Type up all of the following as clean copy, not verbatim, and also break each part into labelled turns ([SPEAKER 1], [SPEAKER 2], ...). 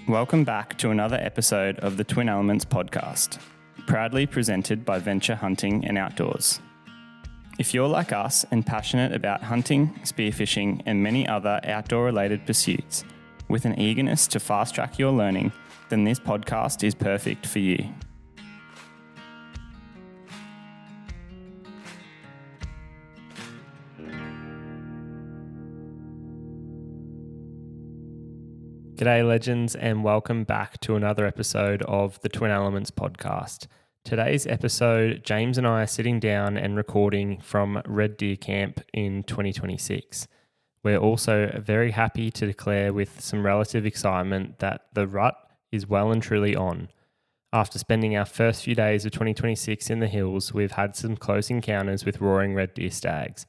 [SPEAKER 1] Welcome back to another episode of the Twin Elements podcast, proudly presented by Venture Hunting and Outdoors. If you're like us and passionate about hunting, spearfishing, and many other outdoor-related pursuits, with an eagerness to fast-track your learning, then this podcast is perfect for you.
[SPEAKER 2] G'day legends, and welcome back to another episode of the Twin Elements podcast. Today's episode, James and I are sitting down and recording from Red Deer Camp in 2026. We're also very happy to declare with some relative excitement that the rut is well and truly on. After spending our first few days of 2026 in the hills, we've had some close encounters with roaring red deer stags.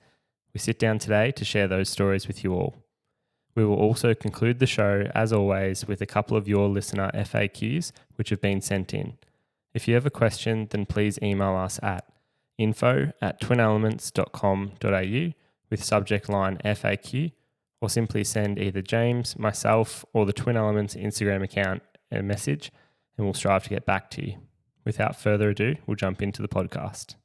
[SPEAKER 2] We sit down today to share those stories with you all. We will also conclude the show, as always, with a couple of your listener FAQs, which have been sent in. If you have a question, then please email us at info@twinelements.com.au with subject line FAQ, or simply send either James, myself, or the Twin Elements Instagram account a message, and we'll strive to get back to you. Without further ado, we'll jump into the podcast.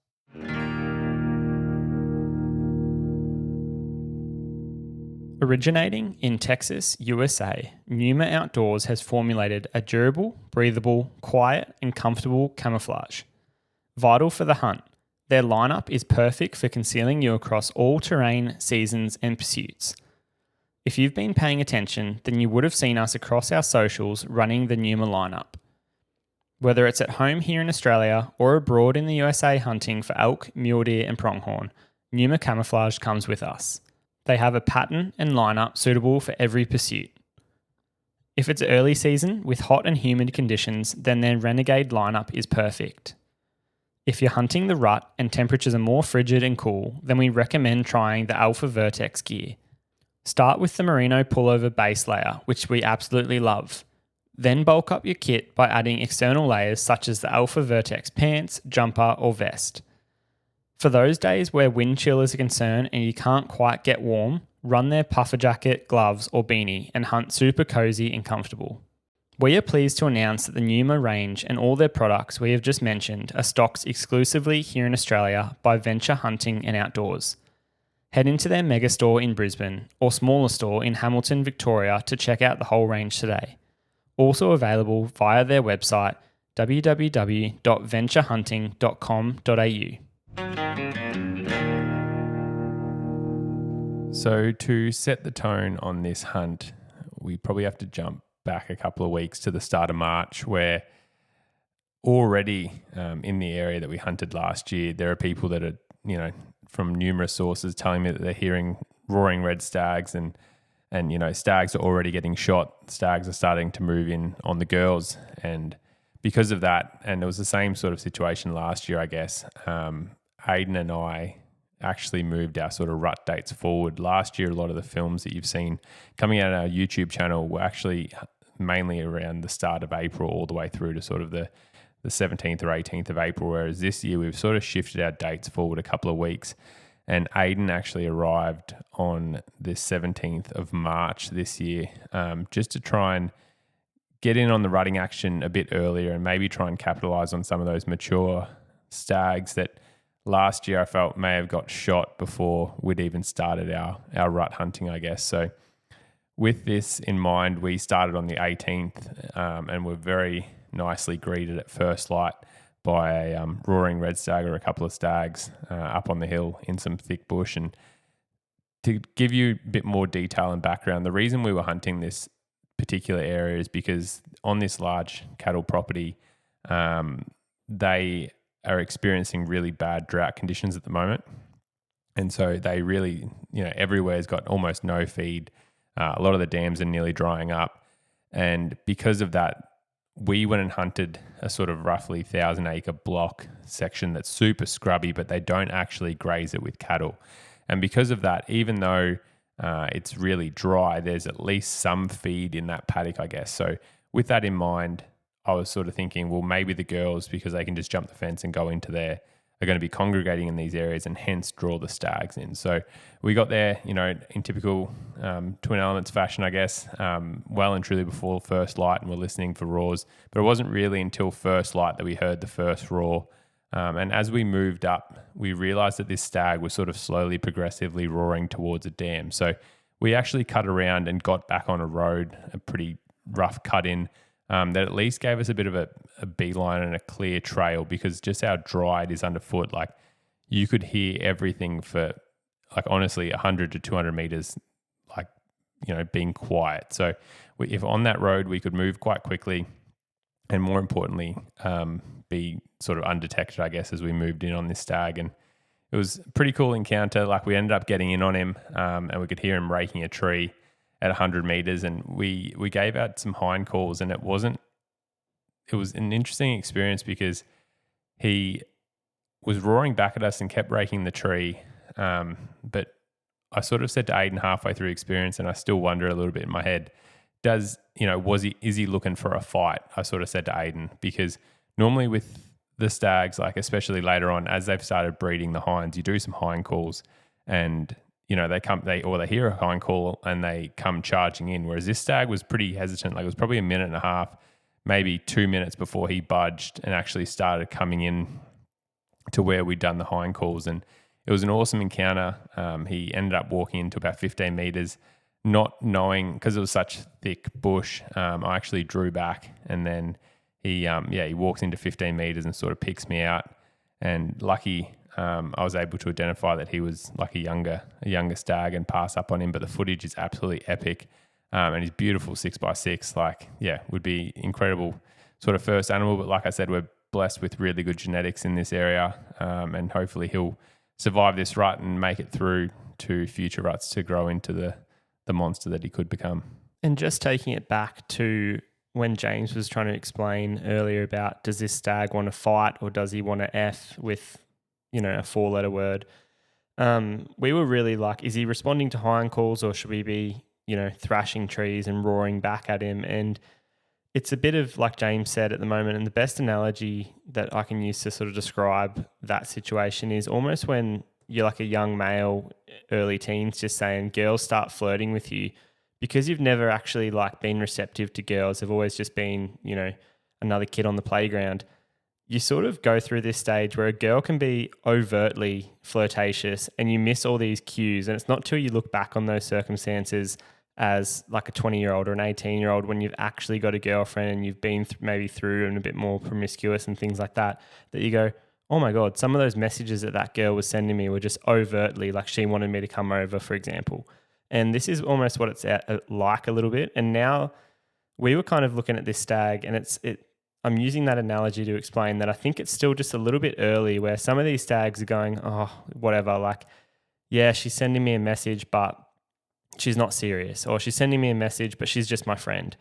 [SPEAKER 2] Originating in Texas, USA, Numa Outdoors has formulated a durable, breathable, quiet, and comfortable camouflage. Vital for the hunt, their lineup is perfect for concealing you across all terrain, seasons, and pursuits. If you've been paying attention, then you would have seen us across our socials running the Numa lineup. Whether it's at home here in Australia or abroad in the USA hunting for elk, mule deer, and pronghorn, Numa camouflage comes with us. They have a pattern and lineup suitable for every pursuit. If it's early season with hot and humid conditions, then their Renegade lineup is perfect. If you're hunting the rut and temperatures are more frigid and cool, then we recommend trying the Alpha Vertex gear. Start with the merino pullover base layer, which we absolutely love. Then bulk up your kit by adding external layers such as the Alpha Vertex pants, jumper, or vest. For those days where wind chill is a concern and you can't quite get warm, run their puffer jacket, gloves, or beanie and hunt super cozy and comfortable. We are pleased to announce that the Numa range and all their products we have just mentioned are stocked exclusively here in Australia by Venture Hunting and Outdoors. Head into their mega store in Brisbane or smaller store in Hamilton, Victoria to check out the whole range today. Also available via their website www.venturehunting.com.au.
[SPEAKER 3] So to set the tone on this hunt, we probably have to jump back a couple of weeks to the start of March, where already in the area that we hunted last year, there are people that are, from numerous sources telling me that they're hearing roaring red stags and stags are already getting shot. Stags are starting to move in on the girls. And because of that, and it was the same sort of situation last year, I guess, Ayden and I actually moved our sort of rut dates forward. Last year, a lot of the films that you've seen coming out on our YouTube channel were actually mainly around the start of April all the way through to sort of the 17th or 18th of April, whereas this year we've sort of shifted our dates forward a couple of weeks. And Ayden actually arrived on the 17th of March this year just to try and get in on the rutting action a bit earlier and maybe try and capitalize on some of those mature stags that last year I felt may have got shot before we'd even started our rut hunting, I guess. So with this in mind, we started on the 18th and were very nicely greeted at first light by a roaring red stag or a couple of stags up on the hill in some thick bush. And to give you a bit more detail and background, the reason we were hunting this particular area is because on this large cattle property, they are experiencing really bad drought conditions at the moment. And so they really, everywhere's got almost no feed. A lot of the dams are nearly drying up. And because of that, we went and hunted a sort of roughly 1,000-acre block section that's super scrubby, but they don't actually graze it with cattle. And because of that, even though it's really dry, there's at least some feed in that paddock, I guess. So with that in mind, I was sort of thinking, well, maybe the girls, because they can just jump the fence and go into their are going to be congregating in these areas and hence draw the stags in. So we got there, in typical Twin Elements fashion, I guess, well and truly before first light, and we're listening for roars. But it wasn't really until first light that we heard the first roar. And as we moved up, we realized that this stag was sort of slowly, progressively roaring towards a dam. So we actually cut around and got back on a road, a pretty rough cut in, that at least gave us a bit of a beeline and a clear trail, because just how dry it is underfoot, like you could hear everything for like honestly 100 to 200 meters, like, being quiet. So if on that road we could move quite quickly and more importantly, be sort of undetected, I guess, as we moved in on this stag. And it was a pretty cool encounter. Like we ended up getting in on him and we could hear him raking a tree at 100 meters, and we gave out some hind calls, and it was an interesting experience because he was roaring back at us and kept raking the tree. But I sort of said to Ayden halfway through experience, and I still wonder a little bit in my head, is he looking for a fight? I sort of said to Ayden, because normally with the stags, like especially later on, as they've started breeding the hinds, you do some hind calls and they hear a hind call and they come charging in. Whereas this stag was pretty hesitant. Like it was probably a minute and a half, maybe 2 minutes before he budged and actually started coming in to where we'd done the hind calls. And it was an awesome encounter. He ended up walking into about 15 meters, not knowing, because it was such thick bush. I actually drew back, and then he walks into 15 meters and sort of picks me out. And lucky, I was able to identify that he was like a younger stag and pass up on him. But the footage is absolutely epic, and he's beautiful 6x6. Would be incredible sort of first animal. But like I said, we're blessed with really good genetics in this area, and hopefully he'll survive this rut and make it through to future ruts to grow into the monster that he could become.
[SPEAKER 2] And just taking it back to when James was trying to explain earlier about, does this stag want to fight or does he want to F with, a 4-letter word? We were really like, is he responding to hind calls, or should we be, thrashing trees and roaring back at him? And it's a bit of, like James said at the moment, and the best analogy that I can use to sort of describe that situation is almost when you're like a young male, early teens, just saying girls start flirting with you, because you've never actually like been receptive to girls. They've always just been, another kid on the playground. You sort of go through this stage where a girl can be overtly flirtatious and you miss all these cues. And it's not till you look back on those circumstances as like a 20-year-old or an 18-year-old, when you've actually got a girlfriend and you've been maybe through and a bit more promiscuous and things like that, that you go, oh my God, some of those messages that girl was sending me were just overtly like she wanted me to come over, for example. And this is almost what it's like a little bit. And now we were kind of looking at this stag, and I'm using that analogy to explain that I think it's still just a little bit early, where some of these stags are going, oh, whatever, like, yeah, she's sending me a message, but she's not serious, or she's sending me a message, but she's just my friend.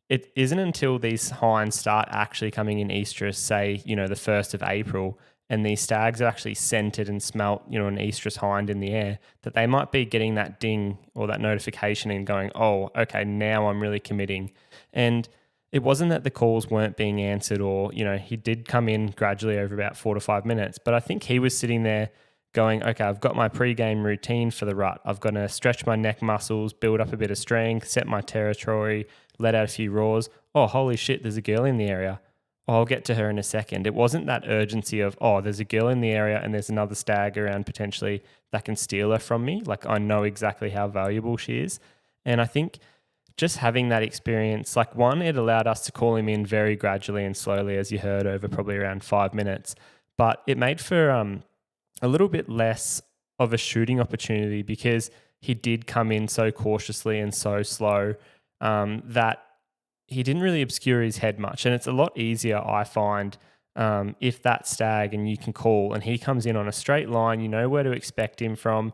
[SPEAKER 2] It isn't until these hinds start actually coming in estrus, say, the 1st of April, and these stags have actually scented and smelt, an estrus hind in the air, that they might be getting that ding or that notification and going, oh, okay, now I'm really committing. And it wasn't that the calls weren't being answered, or, he did come in gradually over about 4 to 5 minutes, but I think he was sitting there going, okay, I've got my pre-game routine for the rut. I've got to stretch my neck muscles, build up a bit of strength, set my territory, let out a few roars. Oh, holy shit, there's a girl in the area. Oh, I'll get to her in a second. It wasn't that urgency of, oh, there's a girl in the area and there's another stag around potentially that can steal her from me. Like, I know exactly how valuable she is. And I think just having that experience, like, one, it allowed us to call him in very gradually and slowly, as you heard, over probably around 5 minutes. But it made for a little bit less of a shooting opportunity, because he did come in so cautiously and so slow that he didn't really obscure his head much. And it's a lot easier, I find, if that stag and you can call and he comes in on a straight line, you know where to expect him from.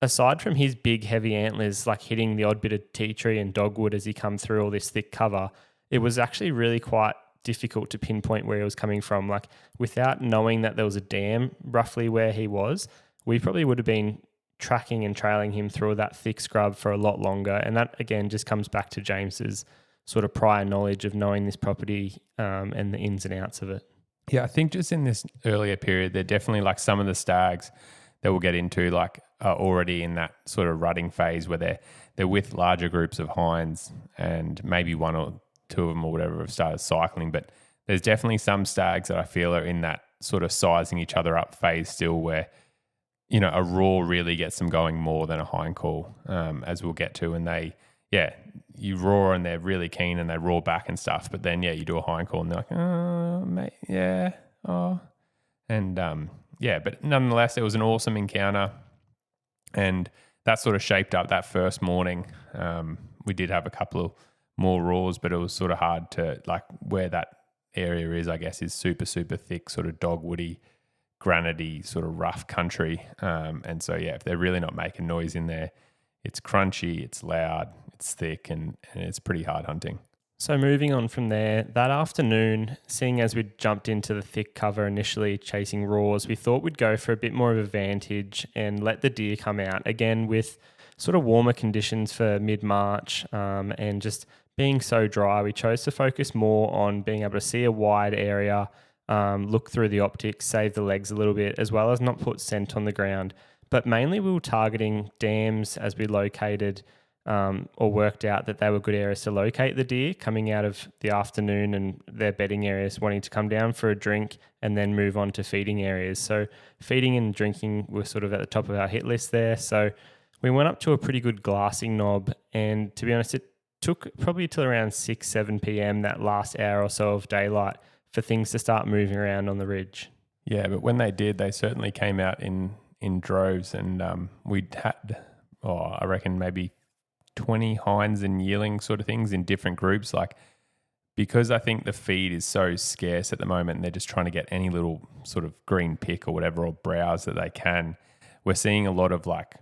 [SPEAKER 2] Aside from his big, heavy antlers, like hitting the odd bit of tea tree and dogwood as he come through all this thick cover, it was actually really quite difficult to pinpoint where he was coming from. Like, without knowing that there was a dam roughly where he was, we probably would have been tracking and trailing him through that thick scrub for a lot longer. And that, again, just comes back to James's sort of prior knowledge of knowing this property and the ins and outs of it.
[SPEAKER 3] Yeah, I think just in this earlier period, they're definitely like some of the stags that we'll get into like are already in that sort of rutting phase where they're with larger groups of hinds, and maybe one or two of them or whatever have started cycling. But there's definitely some stags that I feel are in that sort of sizing each other up phase still, where a roar really gets them going more than a hind call, as we'll get to. And you roar and they're really keen and they roar back and stuff. But then, you do a hind call and they're like, oh, mate, yeah, oh. And, but nonetheless, it was an awesome encounter. And that sort of shaped up that first morning. We did have a couple of more roars, but it was sort of hard to, like, where that area is, I guess, is super, super thick, sort of dogwoody, granity, sort of rough country. And so, if they're really not making noise in there, it's crunchy, it's loud, it's thick, and it's pretty hard hunting.
[SPEAKER 2] So moving on from there, that afternoon, seeing as we'd jumped into the thick cover initially chasing roars, we thought we'd go for a bit more of advantage and let the deer come out again with sort of warmer conditions for mid-March, and just being so dry. We chose to focus more on being able to see a wide area, look through the optics, save the legs a little bit, as well as not put scent on the ground. But mainly we were targeting dams as we located or worked out that they were good areas to locate the deer coming out of the afternoon and their bedding areas, wanting to come down for a drink and then move on to feeding areas. So feeding and drinking were sort of at the top of our hit list there. So we went up to a pretty good glassing knob, and to be honest, it took probably till around 6, 7 p.m, that last hour or so of daylight, for things to start moving around on the ridge.
[SPEAKER 3] Yeah, but when they did, they certainly came out in droves, and we'd had, I reckon maybe 20 hinds and yearling sort of things in different groups. Like, because I think the feed is so scarce at the moment, and they're just trying to get any little sort of green pick or whatever, or browse that they can, we're seeing a lot of like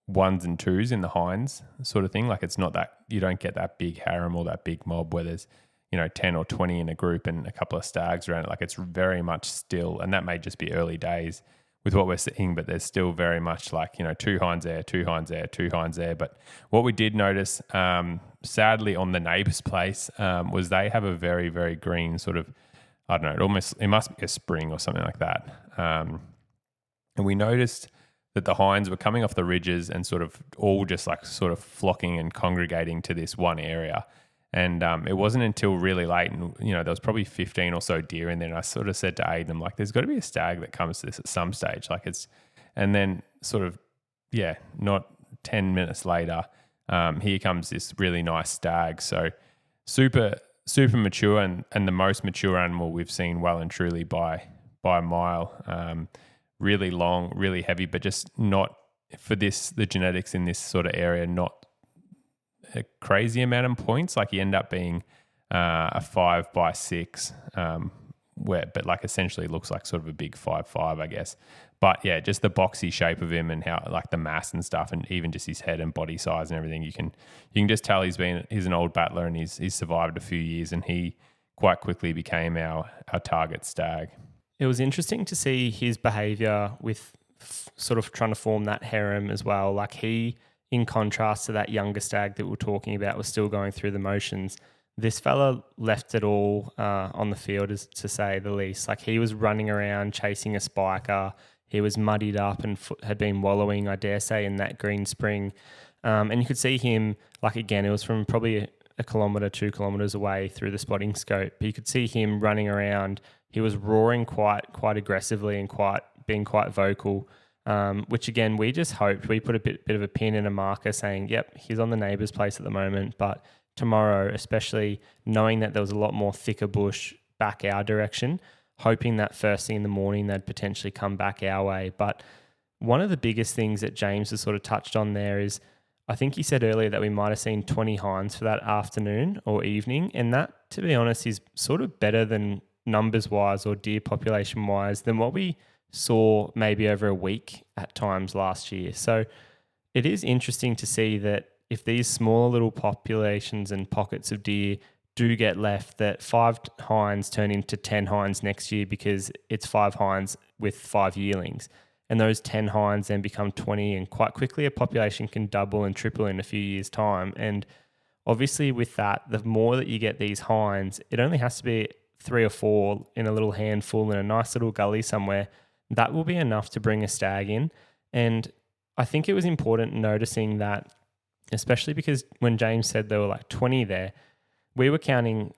[SPEAKER 3] 1s and 2s in the hinds sort of thing. Like, it's not that, you don't get that big harem or that big mob where there's 10 or 20 in a group and a couple of stags around it. Like, it's very much still, and that may just be early days with what we're seeing, but there's still very much like, 2 hinds there, 2 hinds there, 2 hinds there. But what we did notice, sadly, on the neighbour's place, was they have a very, very green sort of, I don't know, it must be a spring or something like that. And we noticed that the hinds were coming off the ridges and sort of all just like sort of flocking and congregating to this one area. And it wasn't until really late, and there was probably 15 or so deer in there. And I sort of said to Ayden, I'm like, there's got to be a stag that comes to this at some stage. Like, and then sort of, not 10 minutes later, here comes this really nice stag. So super, super mature, and the most mature animal we've seen well and truly by a mile. Really long, really heavy, but just not for the genetics in this sort of area, not a crazy amount of points. Like, you end up being a 5x6, but like essentially looks like sort of a big 5.5, I guess. But just the boxy shape of him and how, like, the mass and stuff, and even just his head and body size and everything, you can just tell he's an old battler, and he's survived a few years, and he quite quickly became our target stag.
[SPEAKER 2] It was interesting to see his behaviour with sort of trying to form that harem as well. Like, he, in contrast to that younger stag that we're talking about, was still going through the motions. This fella left it all on the field, as to say the least. Like, he was running around chasing a spiker. He was muddied up and had been wallowing, I dare say, in that green spring. And you could see him, like, again, it was from probably a kilometre, 2 kilometres away through the spotting scope. But you could see him running around. He was roaring quite aggressively and being quite vocal. Which again, we just hoped, we put a bit of a pin in a marker saying, yep, he's on the neighbour's place at the moment, but tomorrow, especially knowing that there was a lot more thicker bush back our direction, hoping that first thing in the morning they'd potentially come back our way. But one of the biggest things that James has sort of touched on there is, I think he said earlier that we might have seen 20 hinds for that afternoon or evening, and that, to be honest, is sort of better than numbers-wise or deer population-wise than what we saw maybe over a week at times last year. So it is interesting to see that if these smaller little populations and pockets of deer do get left, that 5 hinds turn into 10 hinds next year because it's 5 hinds with 5 yearlings. And those 10 hinds then become 20, and quite quickly a population can double and triple in a few years' time. And obviously with that, the more that you get these hinds, it only has to be 3 or 4 in a little handful in a nice little gully somewhere, that will be enough to bring a stag in. And I think it was important noticing that, especially because when James said there were like 20 there, we were counting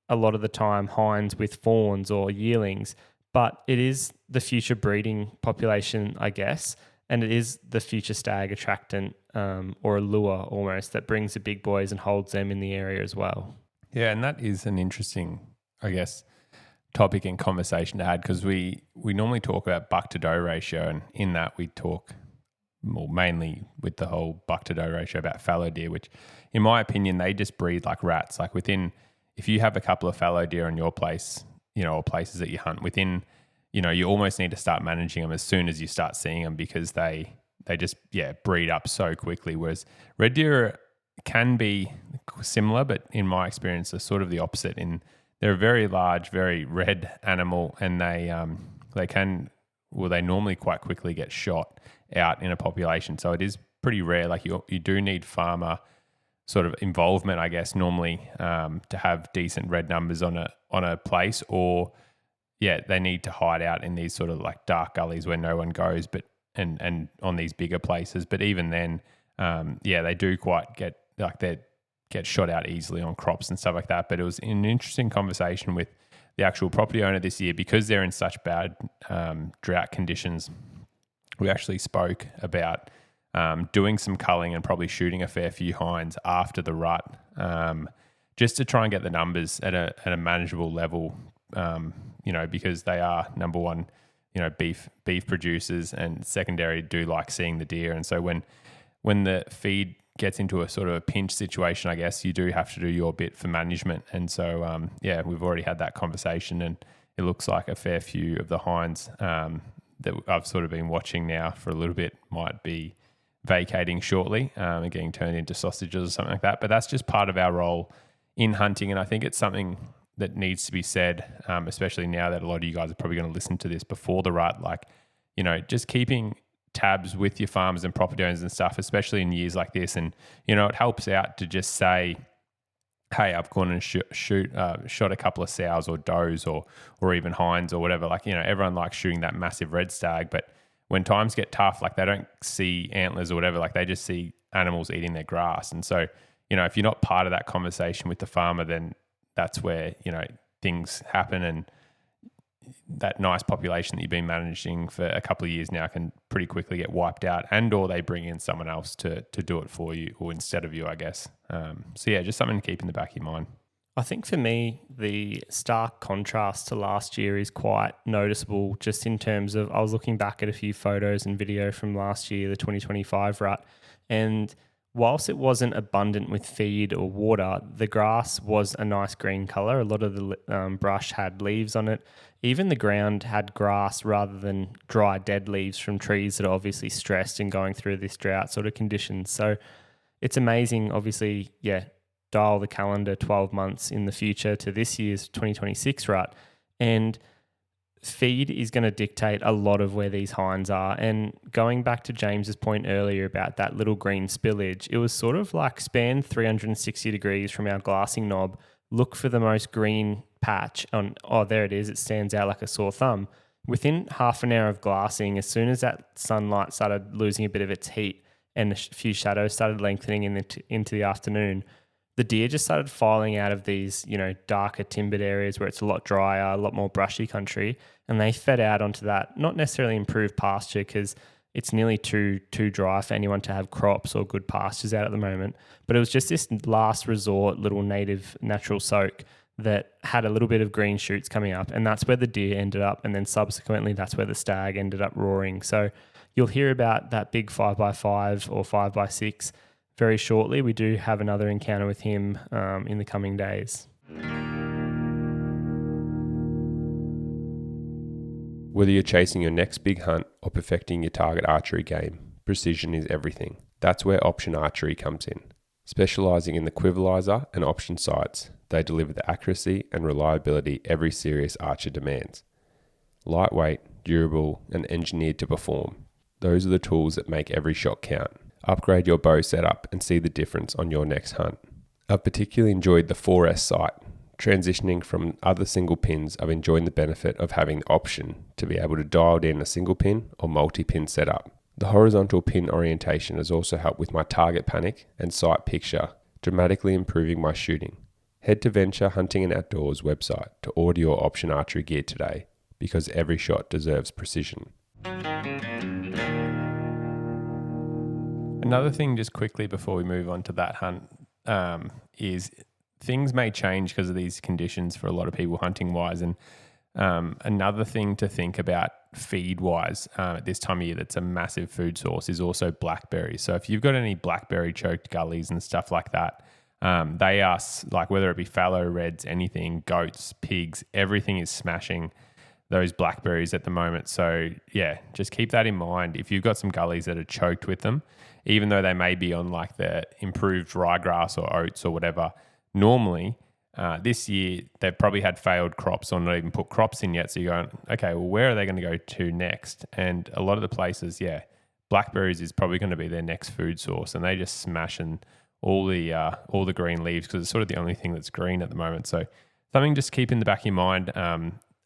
[SPEAKER 2] a lot of the time hinds with fawns or yearlings, but it is the future breeding population, I guess, and it is the future stag attractant or a lure almost that brings the big boys and holds them in the area as well.
[SPEAKER 3] Yeah, and that is an interesting, I guess, topic and conversation to add, because we normally talk about buck to doe ratio, and in that we talk more mainly with the whole buck to doe ratio about fallow deer, which in my opinion, they just breed like rats. Like if you have a couple of fallow deer on your place, or places that you hunt within, you almost need to start managing them as soon as you start seeing them, because they just, breed up so quickly. Whereas red deer can be similar, but in my experience, they're sort of the opposite. They're a very large, very red animal, and they normally quite quickly get shot out in a population. So it is pretty rare. Like you do need farmer sort of involvement, I guess, normally to have decent red numbers on a place, or they need to hide out in these sort of like dark gullies where no one goes, but and on these bigger places. But even then, they do quite get shot out easily on crops and stuff like that. But it was an interesting conversation with the actual property owner this year, because they're in such bad drought conditions. We actually spoke about doing some culling and probably shooting a fair few hinds after the rut, just to try and get the numbers at a manageable level, because they are, number one, beef producers, and secondary do like seeing the deer. And so when the feed gets into a sort of a pinch situation, I guess you do have to do your bit for management. And so, we've already had that conversation, and it looks like a fair few of the hinds that I've sort of been watching now for a little bit might be vacating shortly and getting turned into sausages or something like that. But that's just part of our role in hunting. And I think it's something that needs to be said, especially now that a lot of you guys are probably going to listen to this before the rut. Like, just keeping tabs with your farmers and property owners and stuff, especially in years like this. And, it helps out to just say, hey, I've gone and shot a couple of sows or does or even hinds or whatever. Like, everyone likes shooting that massive red stag, but when times get tough, like they don't see antlers or whatever, like they just see animals eating their grass. And so, if you're not part of that conversation with the farmer, then that's where, things happen, and that nice population that you've been managing for a couple of years now can pretty quickly get wiped out, and or they bring in someone else to do it for you or instead of you, I guess. Just something to keep in the back of your mind.
[SPEAKER 2] I think for me, the stark contrast to last year is quite noticeable, just in terms of, I was looking back at a few photos and video from last year, the 2025 rut, and whilst it wasn't abundant with feed or water, the grass was a nice green colour. A lot of the brush had leaves on it. Even the ground had grass rather than dry, dead leaves from trees that are obviously stressed and going through this drought sort of conditions. So it's amazing, obviously, dial the calendar 12 months in the future to this year's 2026 rut, and feed is going to dictate a lot of where these hinds are. And going back to James's point earlier about that little green spillage, it was sort of like span 360 degrees from our glassing knob, look for the most green patch on, there it is, it stands out like a sore thumb. Within half an hour of glassing, as soon as that sunlight started losing a bit of its heat and a few shadows started lengthening into the afternoon, the deer just started filing out of these, darker timbered areas where it's a lot drier, a lot more brushy country, and they fed out onto that, not necessarily improved pasture, because it's nearly too dry for anyone to have crops or good pastures out at the moment. But it was just this last resort little native natural soak that had a little bit of green shoots coming up, and that's where the deer ended up, and then subsequently that's where the stag ended up roaring. So you'll hear about that big 5x5 or 5x6 very shortly. We do have another encounter with him in the coming days.
[SPEAKER 4] Whether you're chasing your next big hunt or perfecting your target archery game, precision is everything. That's where Option Archery comes in. Specialising in the quiverizer and option sights, they deliver the accuracy and reliability every serious archer demands. Lightweight, durable, and engineered to perform. Those are the tools that make every shot count. Upgrade your bow setup and see the difference on your next hunt. I've particularly enjoyed the 4S sight. Transitioning from other single pins, I've enjoyed the benefit of having the option to be able to dial in a single pin or multi-pin setup. The horizontal pin orientation has also helped with my target panic and sight picture, dramatically improving my shooting. Head to Venture Hunting and Outdoors website to order your option archery gear today, because every shot deserves precision.
[SPEAKER 3] Another thing, just quickly before we move on to that hunt, is things may change because of these conditions for a lot of people hunting wise. And another thing to think about feed wise at this time of year that's a massive food source is also blackberries. So if you've got any blackberry choked gullies and stuff like that, they are like, whether it be fallow, reds, anything, goats, pigs, everything is smashing those blackberries at the moment. So yeah, just keep that in mind. If you've got some gullies that are choked with them, even though they may be on like the improved ryegrass or oats or whatever, normally this year they've probably had failed crops or not even put crops in yet. So you're going, okay, well, where are they going to go to next? And a lot of the places, blackberries is probably going to be their next food source, and they just smashing all the green leaves because it's sort of the only thing that's green at the moment. So something just keep in the back of your mind.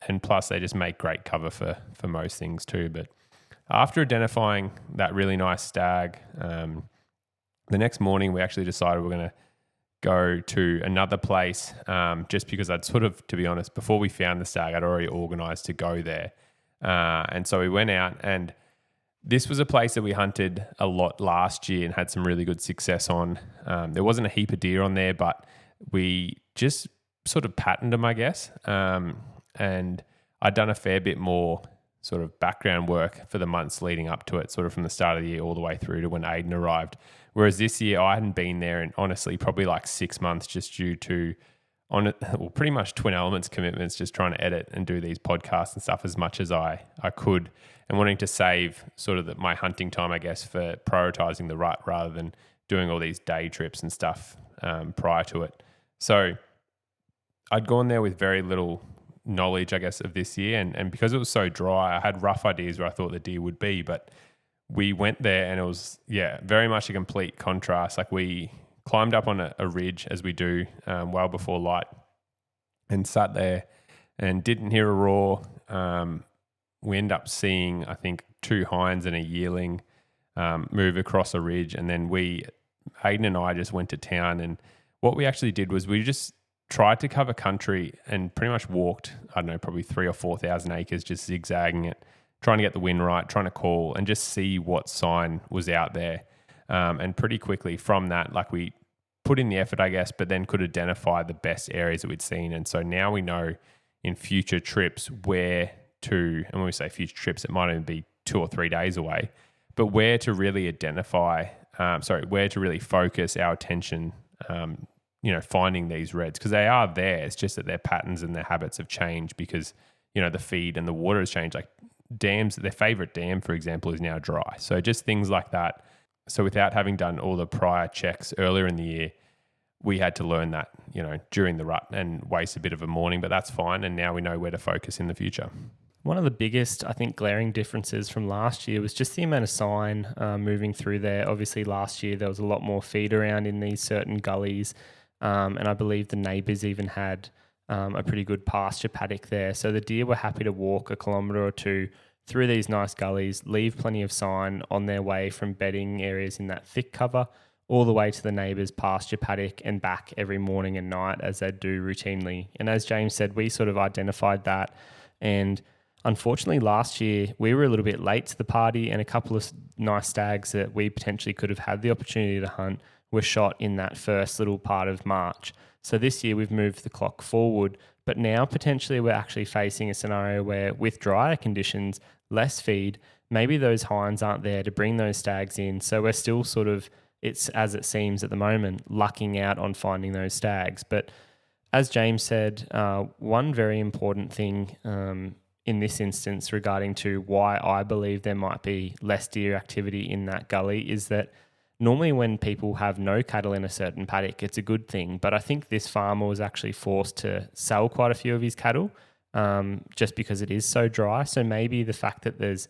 [SPEAKER 3] And plus they just make great cover for most things too. But after identifying that really nice stag, the next morning we actually decided we're going to go to another place, just because I'd sort of, to be honest, before we found the stag, I'd already organised to go there. And so we went out, and this was a place that we hunted a lot last year and had some really good success on. There wasn't a heap of deer on there, but we just sort of patterned them, I guess. And I'd done a fair bit more sort of background work for the months leading up to it, sort of from the start of the year all the way through to when Ayden arrived. Whereas this year I hadn't been there in honestly probably like 6 months, just due to pretty much Twin Elements commitments, just trying to edit and do these podcasts and stuff as much as I could, and wanting to save sort of my hunting time, I guess, for prioritizing the rut rather than doing all these day trips and stuff prior to it. So I'd gone there with very little knowledge, I guess, of this year, and because it was so dry, I had rough ideas where I thought the deer would be, but we went there and it was very much a complete contrast. Like, we climbed up on a ridge, as we do well before light, and sat there and didn't hear a roar. We ended up seeing, I think, 2 hinds and a yearling move across a ridge, and then Ayden and I just went to town, and what we actually did was we just tried to cover country and pretty much walked, I don't know, probably 3,000 or 4,000 acres, just zigzagging it, trying to get the wind right, trying to call and just see what sign was out there. And pretty quickly from that, like, we put in the effort, I guess, but then could identify the best areas that we'd seen. And so now we know in future trips where to, and when we say future trips, it might even be 2 or 3 days away, but where to really identify, where to really focus our attention, finding these reds, because they are there. It's just that their patterns and their habits have changed because, the feed and the water has changed. Like dams, their favorite dam, for example, is now dry. So just things like that. So without having done all the prior checks earlier in the year, we had to learn that, during the rut and waste a bit of a morning, but that's fine. And now we know where to focus in the future.
[SPEAKER 2] One of the biggest, I think, glaring differences from last year was just the amount of sign moving through there. Obviously, last year there was a lot more feed around in these certain gullies. And I believe the neighbours even had a pretty good pasture paddock there. So the deer were happy to walk 1 kilometre or 2 through these nice gullies, leave plenty of sign on their way from bedding areas in that thick cover all the way to the neighbour's pasture paddock and back every morning and night, as they do routinely. And as James said, we sort of identified that. And unfortunately, last year we were a little bit late to the party, and a couple of nice stags that we potentially could have had the opportunity to hunt were shot in that first little part of March. So this year we've moved the clock forward, but now potentially we're actually facing a scenario where, with drier conditions, less feed, maybe those hinds aren't there to bring those stags in. So we're still sort of, it's as it seems at the moment, lucking out on finding those stags. But as James said, one very important thing in this instance regarding to why I believe there might be less deer activity in that gully is that normally when people have no cattle in a certain paddock, it's a good thing. But I think this farmer was actually forced to sell quite a few of his cattle just because it is so dry. So maybe the fact that there's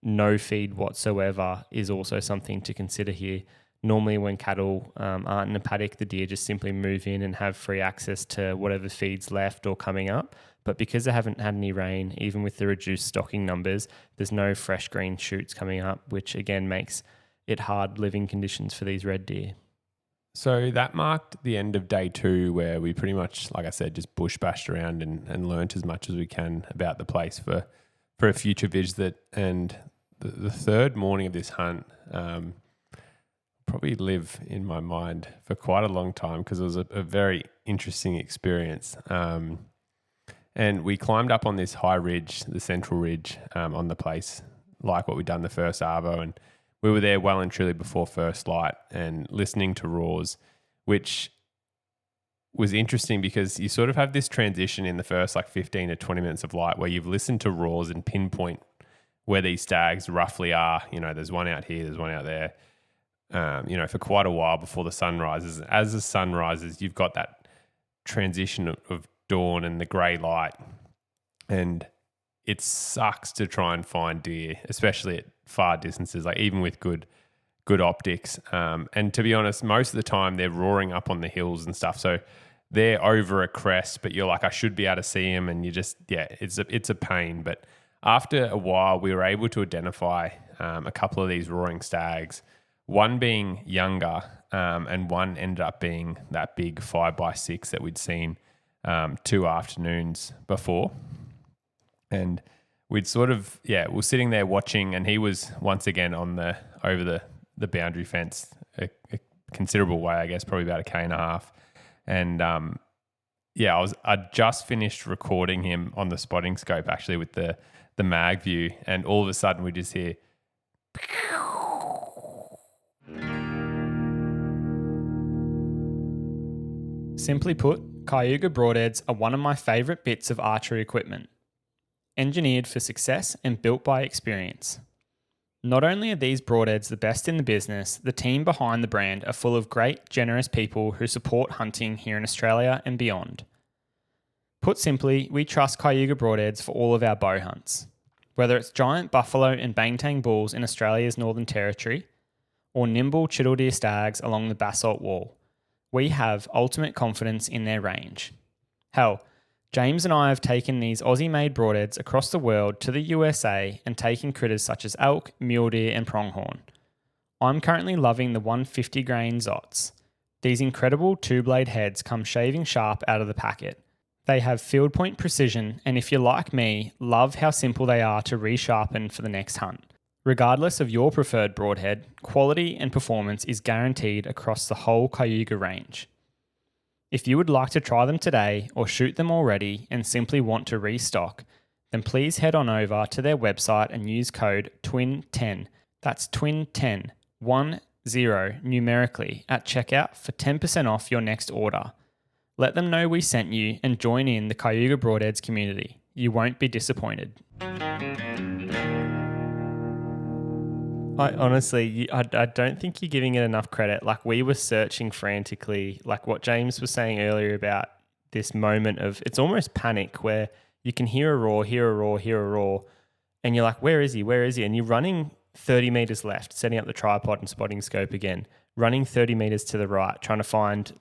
[SPEAKER 2] no feed whatsoever is also something to consider here. Normally when cattle aren't in a paddock, the deer just simply move in and have free access to whatever feed's left or coming up. But because they haven't had any rain, even with the reduced stocking numbers, there's no fresh green shoots coming up, which again makes it hard living conditions for these red deer.
[SPEAKER 3] So that marked the end of day 2, where we pretty much, like I said, just bush bashed around and learnt as much as we can about the place for a future visit. And the third morning of this hunt probably live in my mind for quite a long time, because it was a very interesting experience. And we climbed up on this high ridge, the central ridge, on the place, like what we'd done the first arvo, and we were there well and truly before first light and listening to roars, which was interesting because you sort of have this transition in the first 15 to 20 minutes of light where you've listened to roars and pinpoint where these stags roughly are. There's one out here, there's one out there, for quite a while before the sun rises. As the sun rises, you've got that transition of dawn and the grey light, and it sucks to try and find deer, especially at far distances, even with good optics. And to be honest, most of the time they're roaring up on the hills and stuff, so they're over a crest, but you're I should be able to see them, and you just, it's a pain. But after a while, we were able to identify a couple of these roaring stags, one being younger, and one ended up being that big 5x6 that we'd seen 2 afternoons before. And we'd sort of, we're sitting there watching, and he was once again over the boundary fence a considerable way, I guess, probably about 1.5 km. And I'd just finished recording him on the spotting scope, actually, with the mag view, and all of a sudden we just hear
[SPEAKER 2] Simply put, Cayuga broadheads are one of my favourite bits of archery equipment. Engineered for success and built by experience. Not only are these broadheads the best in the business, the team behind the brand are full of great, generous people who support hunting here in Australia and beyond. Put simply, we trust Cayuga broadheads for all of our bow hunts. Whether it's giant buffalo and bangtang bulls in Australia's Northern Territory, or nimble chital deer stags along the basalt wall, we have ultimate confidence in their range. Hell, James and I have taken these Aussie-made broadheads across the world to the USA and taken critters such as elk, mule deer and pronghorn. I'm currently loving the 150 grain Zots. These incredible two-blade heads come shaving sharp out of the packet. They have field point precision, and if you're like me, love how simple they are to resharpen for the next hunt. Regardless of your preferred broadhead, quality and performance is guaranteed across the whole Cayuga range. If you would like to try them today or shoot them already and simply want to restock, then please head on over to their website and use code TWIN10, that's TWIN10, 10 numerically, at checkout for 10% off your next order. Let them know we sent you and join in the Cayuga Broadheads community. You won't be disappointed.
[SPEAKER 1] I don't think you're giving it enough credit. We were searching frantically, what James was saying earlier about this moment of, it's almost panic where you can hear a roar, hear a roar, hear a roar, and you're like, where is he? Where is he? And you're running 30 meters left, setting up the tripod and spotting scope again, running 30 meters to the right, trying to find,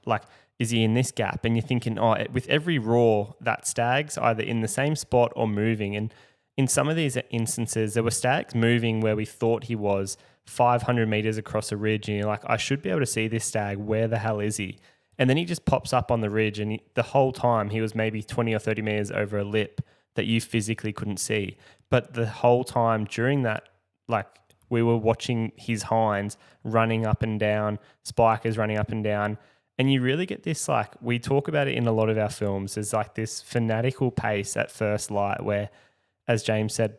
[SPEAKER 1] is he in this gap? And you're thinking, with every roar, that stag's either in the same spot or moving. And in some of these instances, there were stags moving where we thought he was 500 meters across a ridge, and you're like, I should be able to see this stag. Where the hell is he? And then he just pops up on the ridge, and the whole time he was maybe 20 or 30 meters over a lip that you physically couldn't see. But the whole time during that, we were watching his hinds running up and down, spikers running up and down. And you really get this, we talk about it in a lot of our films, there's this fanatical pace at first light where, as James said,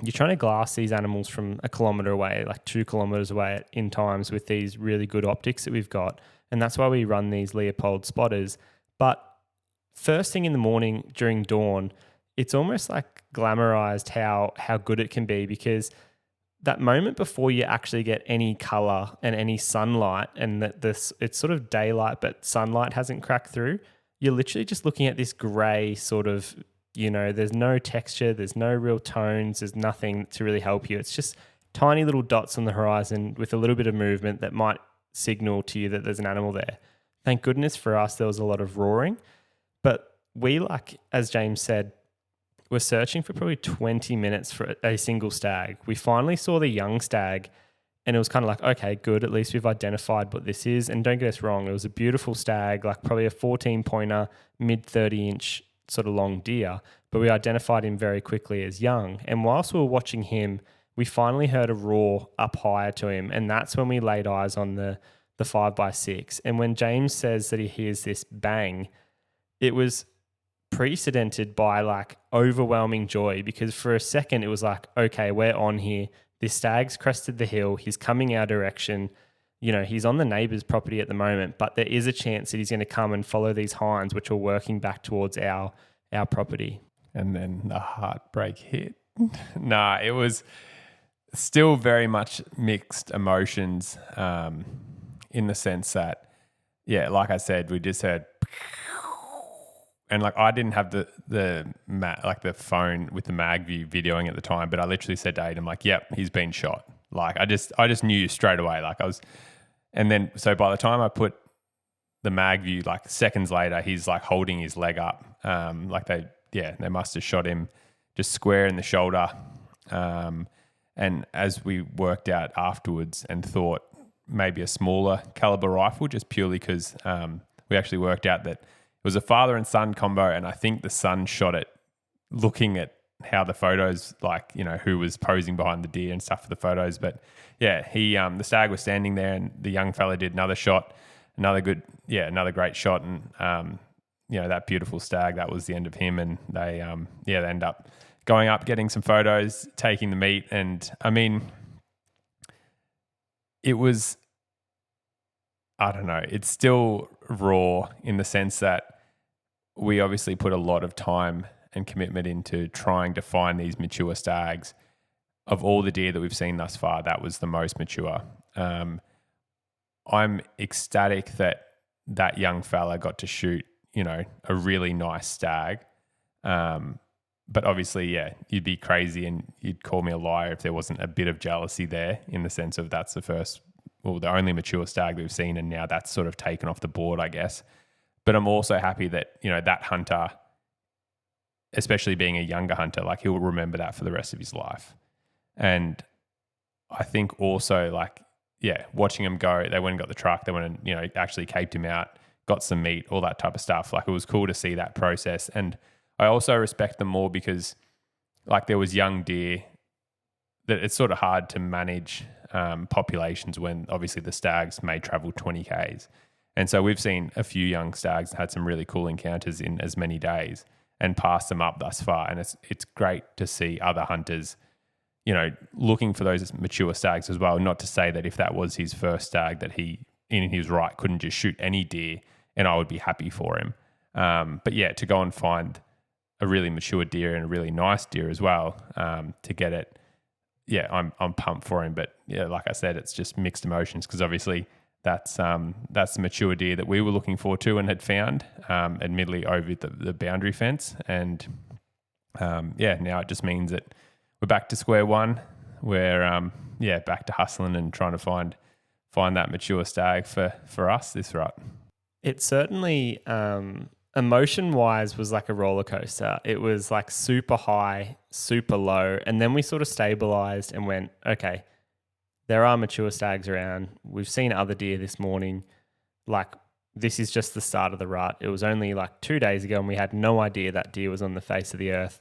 [SPEAKER 1] you're trying to glass these animals from 1 kilometre away, 2 kilometres away in times with these really good optics that we've got. And that's why we run these Leopold spotters. But first thing in the morning during dawn, it's almost glamorized how good it can be, because that moment before you actually get any colour and any sunlight, and that it's sort of daylight but sunlight hasn't cracked through, you're literally just looking at this grey sort of, there's no texture, there's no real tones, there's nothing to really help you. It's just tiny little dots on the horizon with a little bit of movement that might
[SPEAKER 2] signal to you that there's an animal there. Thank goodness for us, there was a lot of roaring. But we, like, as James said, were searching for probably 20 minutes for a single stag. We finally saw the young stag, and it was kind of like, okay, good. At least we've identified what this is. And don't get us wrong, it was a beautiful stag, like probably a 14-pointer, mid 30-inch sort of long deer. But we identified him very quickly as young. And whilst we were watching him, we finally heard a roar up higher to him. And that's when we laid eyes on the 5x6. And when James says that he hears this bang, it was precedented by like overwhelming joy, because for a second it was like, okay, we're on here. This stag's crested the hill. He's coming our direction. You know, he's on the neighbour's property at the moment, but there is a chance that he's going to come and follow these hinds, which are working back towards our property.
[SPEAKER 3] And then the heartbreak hit. Nah, it was still very much mixed emotions, in the sense that, yeah, like I said, we just heard, and like I didn't have the phone with the mag view videoing at the time, but I literally said to Ayden, like, yep, he's been shot. Like I just knew straight away. Like and then so by the time I put the mag view, like seconds later, he's like holding his leg up. Like they must have shot him just square in the shoulder. And as we worked out afterwards and thought maybe a smaller caliber rifle, just purely because we actually worked out that it was a father and son combo, and I think the son shot it looking at how the photos, like, you know, who was posing behind the deer and stuff for the photos. But yeah, the stag was standing there, and the young fella did another shot, another great shot. And, you know, that beautiful stag, that was the end of him. And they end up going up, getting some photos, taking the meat. And I mean, it was, I don't know, it's still raw in the sense that we obviously put a lot of time and commitment into trying to find these mature stags. Of all the deer that we've seen thus far, that was the most mature. I'm ecstatic that young fella got to shoot, you know, a really nice stag. But obviously, yeah, you'd be crazy and you'd call me a liar if there wasn't a bit of jealousy there, in the sense of that's the only mature stag that we've seen, and now that's sort of taken off the board, I guess. But I'm also happy that, you know, that hunter, especially being a younger hunter, like he'll remember that for the rest of his life. And I think also, like, yeah, watching him go, they went and got the truck, they went and, you know, actually caped him out, got some meat, all that type of stuff. Like, it was cool to see that process. And I also respect them more because, like, there was young deer that it's sort of hard to manage populations when obviously the stags may travel 20 Ks. And so we've seen a few young stags had some really cool encounters in as many days and passed them up thus far. And it's great to see other hunters, you know, looking for those mature stags as well. Not to say that if that was his first stag that he, in his right, couldn't just shoot any deer and I would be happy for him. But yeah, to go and find a really mature deer and a really nice deer as well, to get it, yeah, I'm pumped for him. But yeah, like I said, it's just mixed emotions, because obviously that's the mature deer that we were looking for too and had found, admittedly over the boundary fence. And now it just means that we're back to square one. We're back to hustling and trying to find that mature stag for us this rut.
[SPEAKER 2] It certainly, emotion-wise, was like a roller coaster. It was like super high, super low, and then we sort of stabilized and went, okay, there are mature stags around. We've seen other deer this morning. Like, this is just the start of the rut. It was only like 2 days ago and we had no idea that deer was on the face of the earth.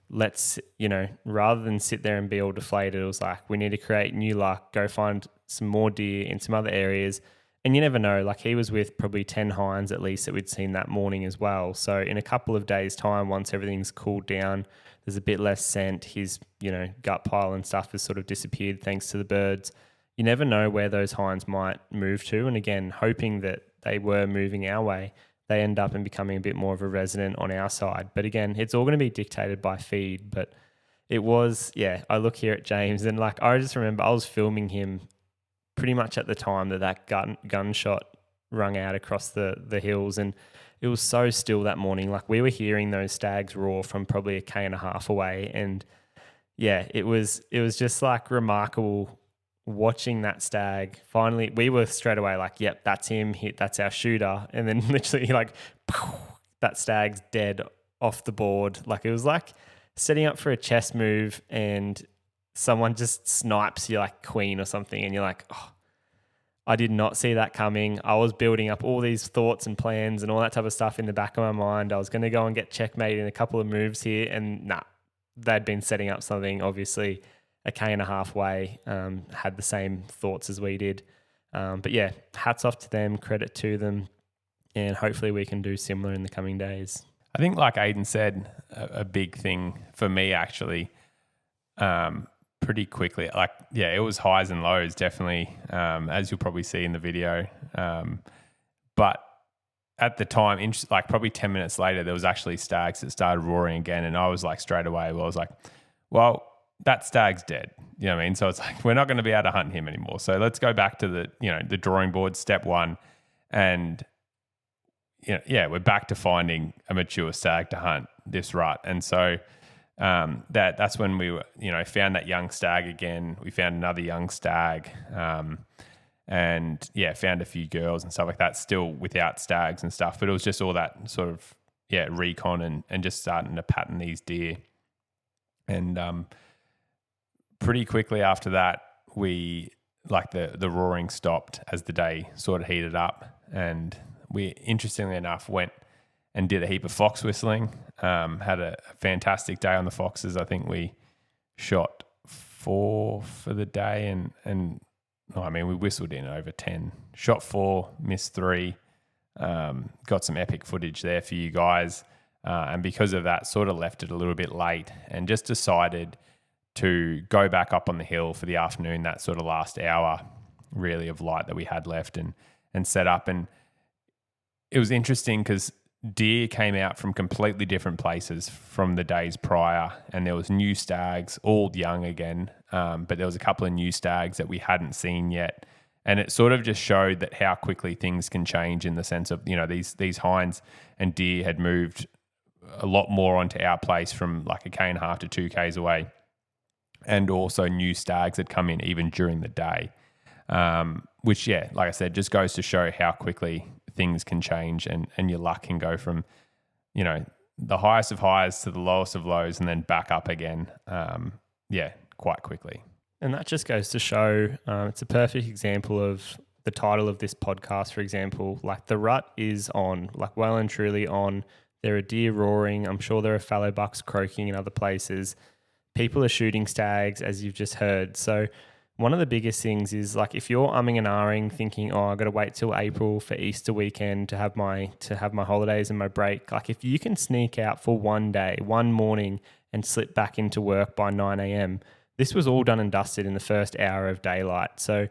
[SPEAKER 2] Let's, you know, rather than sit there and be all deflated, it was like, we need to create new luck, go find some more deer in some other areas. And you never know, like, he was with probably 10 hinds at least that we'd seen that morning as well. So in a couple of days' time, once everything's cooled down, there's a bit less scent, his, you know, gut pile and stuff has sort of disappeared thanks to the birds. You never know where those hinds might move to. And again, hoping that they were moving our way, they end up in becoming a bit more of a resident on our side. But again, it's all going to be dictated by feed. But it was, yeah, I look here at James and, like, I just remember I was filming him pretty much at the time that gunshot rung out across the hills, and it was so still that morning. Like, we were hearing those stags roar from probably 1.5 km away, and yeah, it was just like remarkable watching that stag, finally, we were straight away like, yep, that's him. That's our shooter. And then literally like, that stag's dead off the board. Like it was like setting up for a chess move and someone just snipes you like queen or something. And you're like, oh, I did not see that coming. I was building up all these thoughts and plans and all that type of stuff in the back of my mind. I was going to go and get checkmate in a couple of moves here. And they'd been setting up something obviously a K.5 way, had the same thoughts as we did. But yeah, hats off to them, credit to them, and hopefully we can do similar in the coming days.
[SPEAKER 3] I think like Ayden said, a big thing for me actually, pretty quickly, like, yeah, it was highs and lows definitely, as you'll probably see in the video. But at the time, like probably 10 minutes later, there was actually stags that started roaring again. And I was like straight away, well, I was like, well, that stag's dead. You know what I mean? So it's like, we're not going to be able to hunt him anymore. So let's go back to the drawing board, step one. And, we're back to finding a mature stag to hunt this rut. And so that's when we were, found that young stag again. We found another young stag. And found a few girls and stuff like that, still without stags and stuff. But it was just all that sort of, recon and just starting to pattern these deer. And pretty quickly after that, we, like the roaring stopped as the day sort of heated up. And we, interestingly enough, went and did a heap of fox whistling. Had a fantastic day on the foxes. I think we shot 4 for the day and we whistled in over 10. Shot 4, missed 3. Got some epic footage there for you guys. And because of that, sort of left it a little bit late and just decided to go back up on the hill for the afternoon, that sort of last hour really of light that we had left and set up. And it was interesting because deer came out from completely different places from the days prior, and there was new stags, all young again, but there was a couple of new stags that we hadn't seen yet. And it sort of just showed that how quickly things can change in the sense of, these hinds and deer had moved a lot more onto our place from like a K.5 to 2 Ks away. And also new stags had come in even during the day, which, like I said, just goes to show how quickly things can change and your luck can go from, the highest of highs to the lowest of lows and then back up again, quite quickly.
[SPEAKER 2] And that just goes to show it's a perfect example of the title of this podcast, for example. Like the rut is on, like well and truly on. There are deer roaring. I'm sure there are fallow bucks croaking in other places. People are shooting stags, as you've just heard. So one of the biggest things is like if you're umming and ahhing, thinking, oh, I've got to wait till April for Easter weekend to have my holidays and my break. Like if you can sneak out for one day, one morning, and slip back into work by 9 a.m., this was all done and dusted in the first hour of daylight. So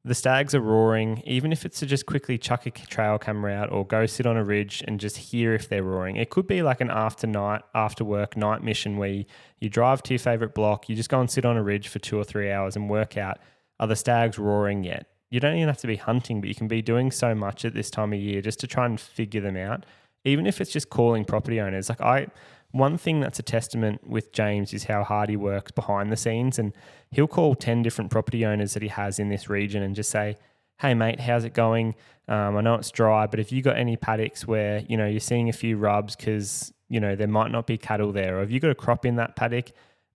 [SPEAKER 2] the stags are roaring, even if it's to just quickly chuck a trail camera out or go sit on a ridge and just hear if they're roaring. It could be like an after work night mission where you drive to your favorite block, you just go and sit on a ridge for 2 or 3 hours and work out, are the stags roaring yet? You don't even have to be hunting, but you can be doing so much at this time of year just to try and figure them out, even if it's just calling property owners. One thing that's a testament with James is how hard he works behind the scenes, and he'll call 10 different property owners that he has in this region and just say, hey mate, how's it going? I know it's dry, but if you got any paddocks where, you're seeing a few rubs because, there might not be cattle there, or have you got a crop in that paddock?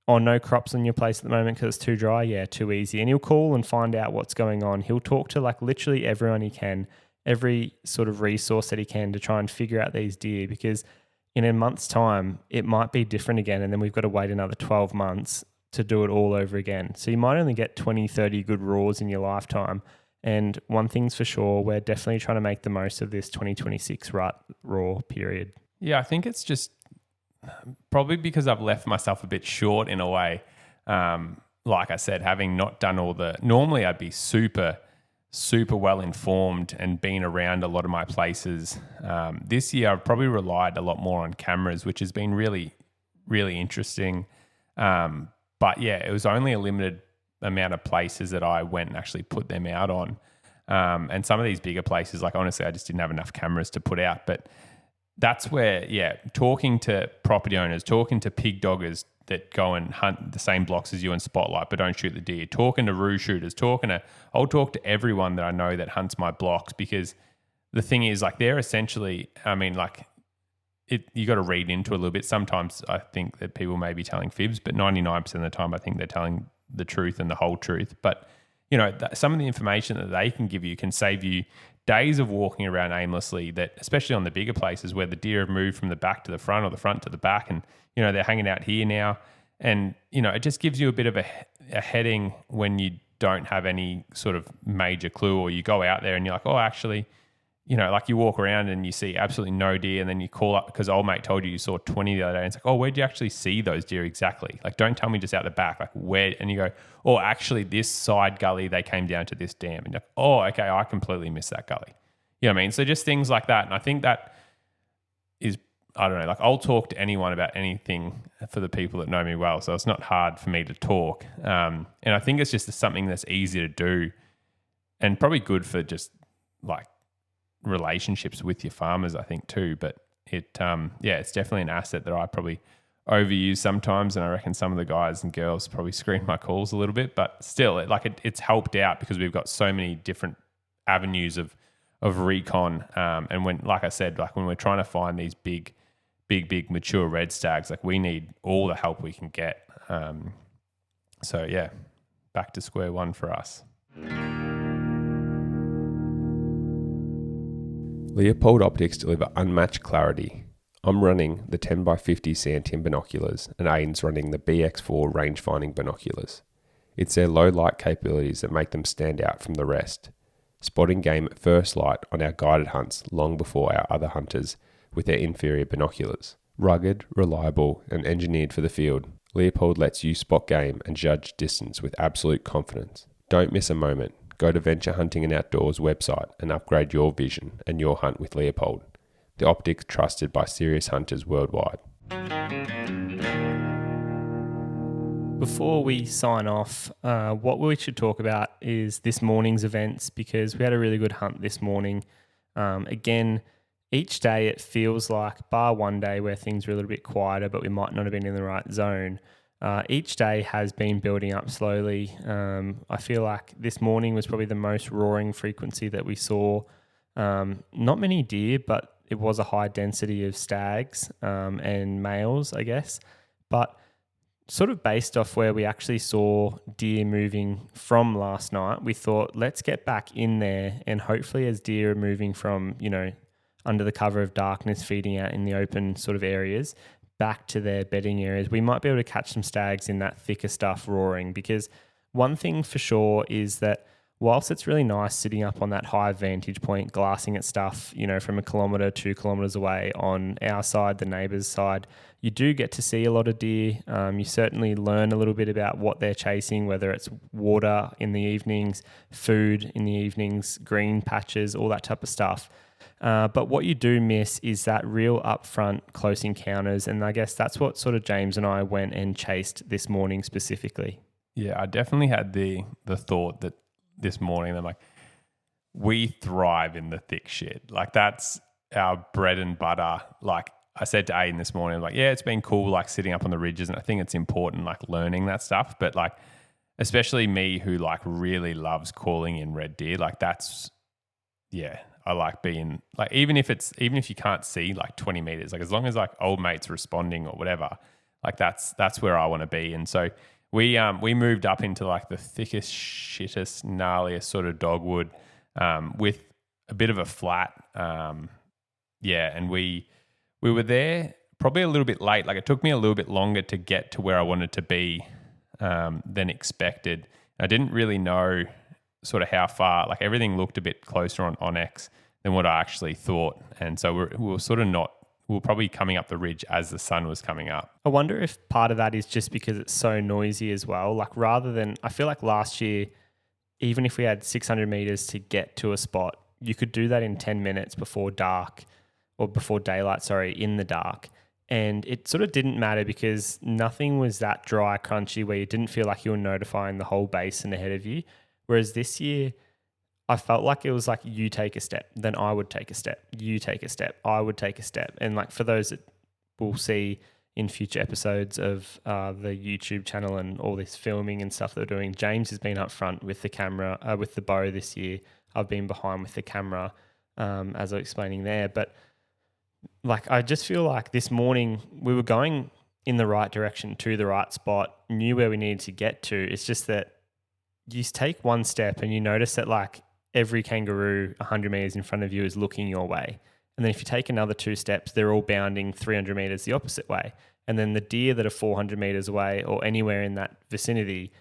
[SPEAKER 2] Or no crops on your place at the moment because it's too dry? Yeah, too easy. And he'll call and find out what's going on. He'll talk to like literally everyone he can, every sort of resource that he can to try and figure out these deer, because in a month's time, it might be different again. And then we've got to wait another 12 months to do it all over again. So you might only get 20, 30 good roars in your lifetime. And one thing's for sure, we're definitely trying to make the most of this 2026 raw period.
[SPEAKER 3] Yeah, I think it's just probably because I've left myself a bit short in a way. Like I said, having not done normally I'd be super well informed and been around a lot of my places. This year I've probably relied a lot more on cameras, which has been really, really interesting. But yeah, it was only a limited amount of places that I went and actually put them out on. And some of these bigger places, like honestly, I just didn't have enough cameras to put out. But that's where, talking to property owners, talking to pig doggers, that go and hunt the same blocks as you in Spotlight but don't shoot the deer, talking to roo shooters, I'll talk to everyone that I know that hunts my blocks, because the thing is, like, they're essentially, I mean, like, you got to read into it a little bit. Sometimes I think that people may be telling fibs, but 99% of the time I think they're telling the truth and the whole truth. But, you know, some of the information that they can give you can save you days of walking around aimlessly, that especially on the bigger places where the deer have moved from the back to the front or the front to the back, and, you know, they're hanging out here now. And, you know, it just gives you a bit of a heading when you don't have any sort of major clue, or you go out there and you're like, oh, actually, you know, like you walk around and you see absolutely no deer, and then you call up because old mate told you saw 20 the other day, and it's like, oh, where'd you actually see those deer exactly? Like, don't tell me just out the back, like where, and you go, oh, actually this side gully, they came down to this dam, and you're like, oh, okay, I completely missed that gully. You know what I mean? So just things like that. And I think that is, I don't know, like I'll talk to anyone about anything for the people that know me well. So it's not hard for me to talk. And I think it's just something that's easy to do and probably good for just like relationships with your farmers, I think too. But it's definitely an asset that I probably overuse sometimes. And I reckon some of the guys and girls probably screen my calls a little bit, but still it's helped out because we've got so many different avenues of recon. And when, like I said, like when we're trying to find these big mature red stags, like we need all the help we can get. So yeah, back to square one for us.
[SPEAKER 4] Leopold optics deliver unmatched clarity. I'm running the 10x50 Santiam binoculars, and Ayden's running the BX4 range-finding binoculars. It's their low light capabilities that make them stand out from the rest, spotting game at first light on our guided hunts long before our other hunters with their inferior binoculars. Rugged, reliable, and engineered for the field, Leopold lets you spot game and judge distance with absolute confidence. Don't miss a moment. Go to Venture Hunting and Outdoors website and upgrade your vision and your hunt with Leopold, the optics trusted by serious hunters worldwide.
[SPEAKER 2] Before we sign off, what we should talk about is this morning's events, because we had a really good hunt this morning. Again, each day it feels like, bar one day where things were a little bit quieter, but we might not have been in the right zone. Each day has been building up slowly. I feel like this morning was probably the most roaring frequency that we saw. Not many deer, but it was a high density of stags and males, I guess. But sort of based off where we actually saw deer moving from last night, we thought, let's get back in there, and hopefully as deer are moving from, you know, under the cover of darkness, feeding out in the open sort of areas, back to their bedding areas, we might be able to catch some stags in that thicker stuff roaring. Because one thing for sure is that whilst it's really nice sitting up on that high vantage point, glassing at stuff, you know, from 1 kilometre, 2 kilometres away on our side, the neighbour's side, you do get to see a lot of deer. You certainly learn a little bit about what they're chasing, whether it's water in the evenings, food in the evenings, green patches, all that type of stuff. But what you do miss is that real upfront close encounters. And I guess that's what sort of James and I went and chased this morning specifically.
[SPEAKER 3] Yeah, I definitely had the thought that this morning, I'm like, we thrive in the thick shit. Like that's our bread and butter. Like I said to Ayden this morning, like, yeah, it's been cool, like sitting up on the ridges. And I think it's important, like learning that stuff. But like, especially me who like really loves calling in red deer, like that's, yeah, I like being like, even if you can't see like 20 meters, like as long as like old mates responding or whatever, like that's where I want to be. And so we moved up into like the thickest, shittest, gnarliest sort of dogwood with a bit of a flat. And we were there probably a little bit late. Like it took me a little bit longer to get to where I wanted to be than expected. I didn't really know sort of how far, like everything looked a bit closer on X than what I actually thought. And so we were probably coming up the ridge as the sun was coming up.
[SPEAKER 2] I wonder if part of that is just because it's so noisy as well. Like rather than, I feel like last year, even if we had 600 meters to get to a spot, you could do that in 10 minutes before dark or before daylight, in the dark. And it sort of didn't matter because nothing was that dry, crunchy where you didn't feel like you were notifying the whole basin ahead of you. Whereas this year, I felt like it was like you take a step, then I would take a step, you take a step, I would take a step. And like for those that will see, in future episodes of the YouTube channel and all this filming and stuff that we're doing. James has been up front with the camera, with the bow this year. I've been behind with the camera, as I was explaining there. But like, I just feel like this morning we were going in the right direction to the right spot, knew where we needed to get to. It's just that you take one step and you notice that like every kangaroo 100 meters in front of you is looking your way. And then if you take another 2 steps, they're all bounding 300 meters the opposite way. And then the deer that are 400 meters away or anywhere in that vicinity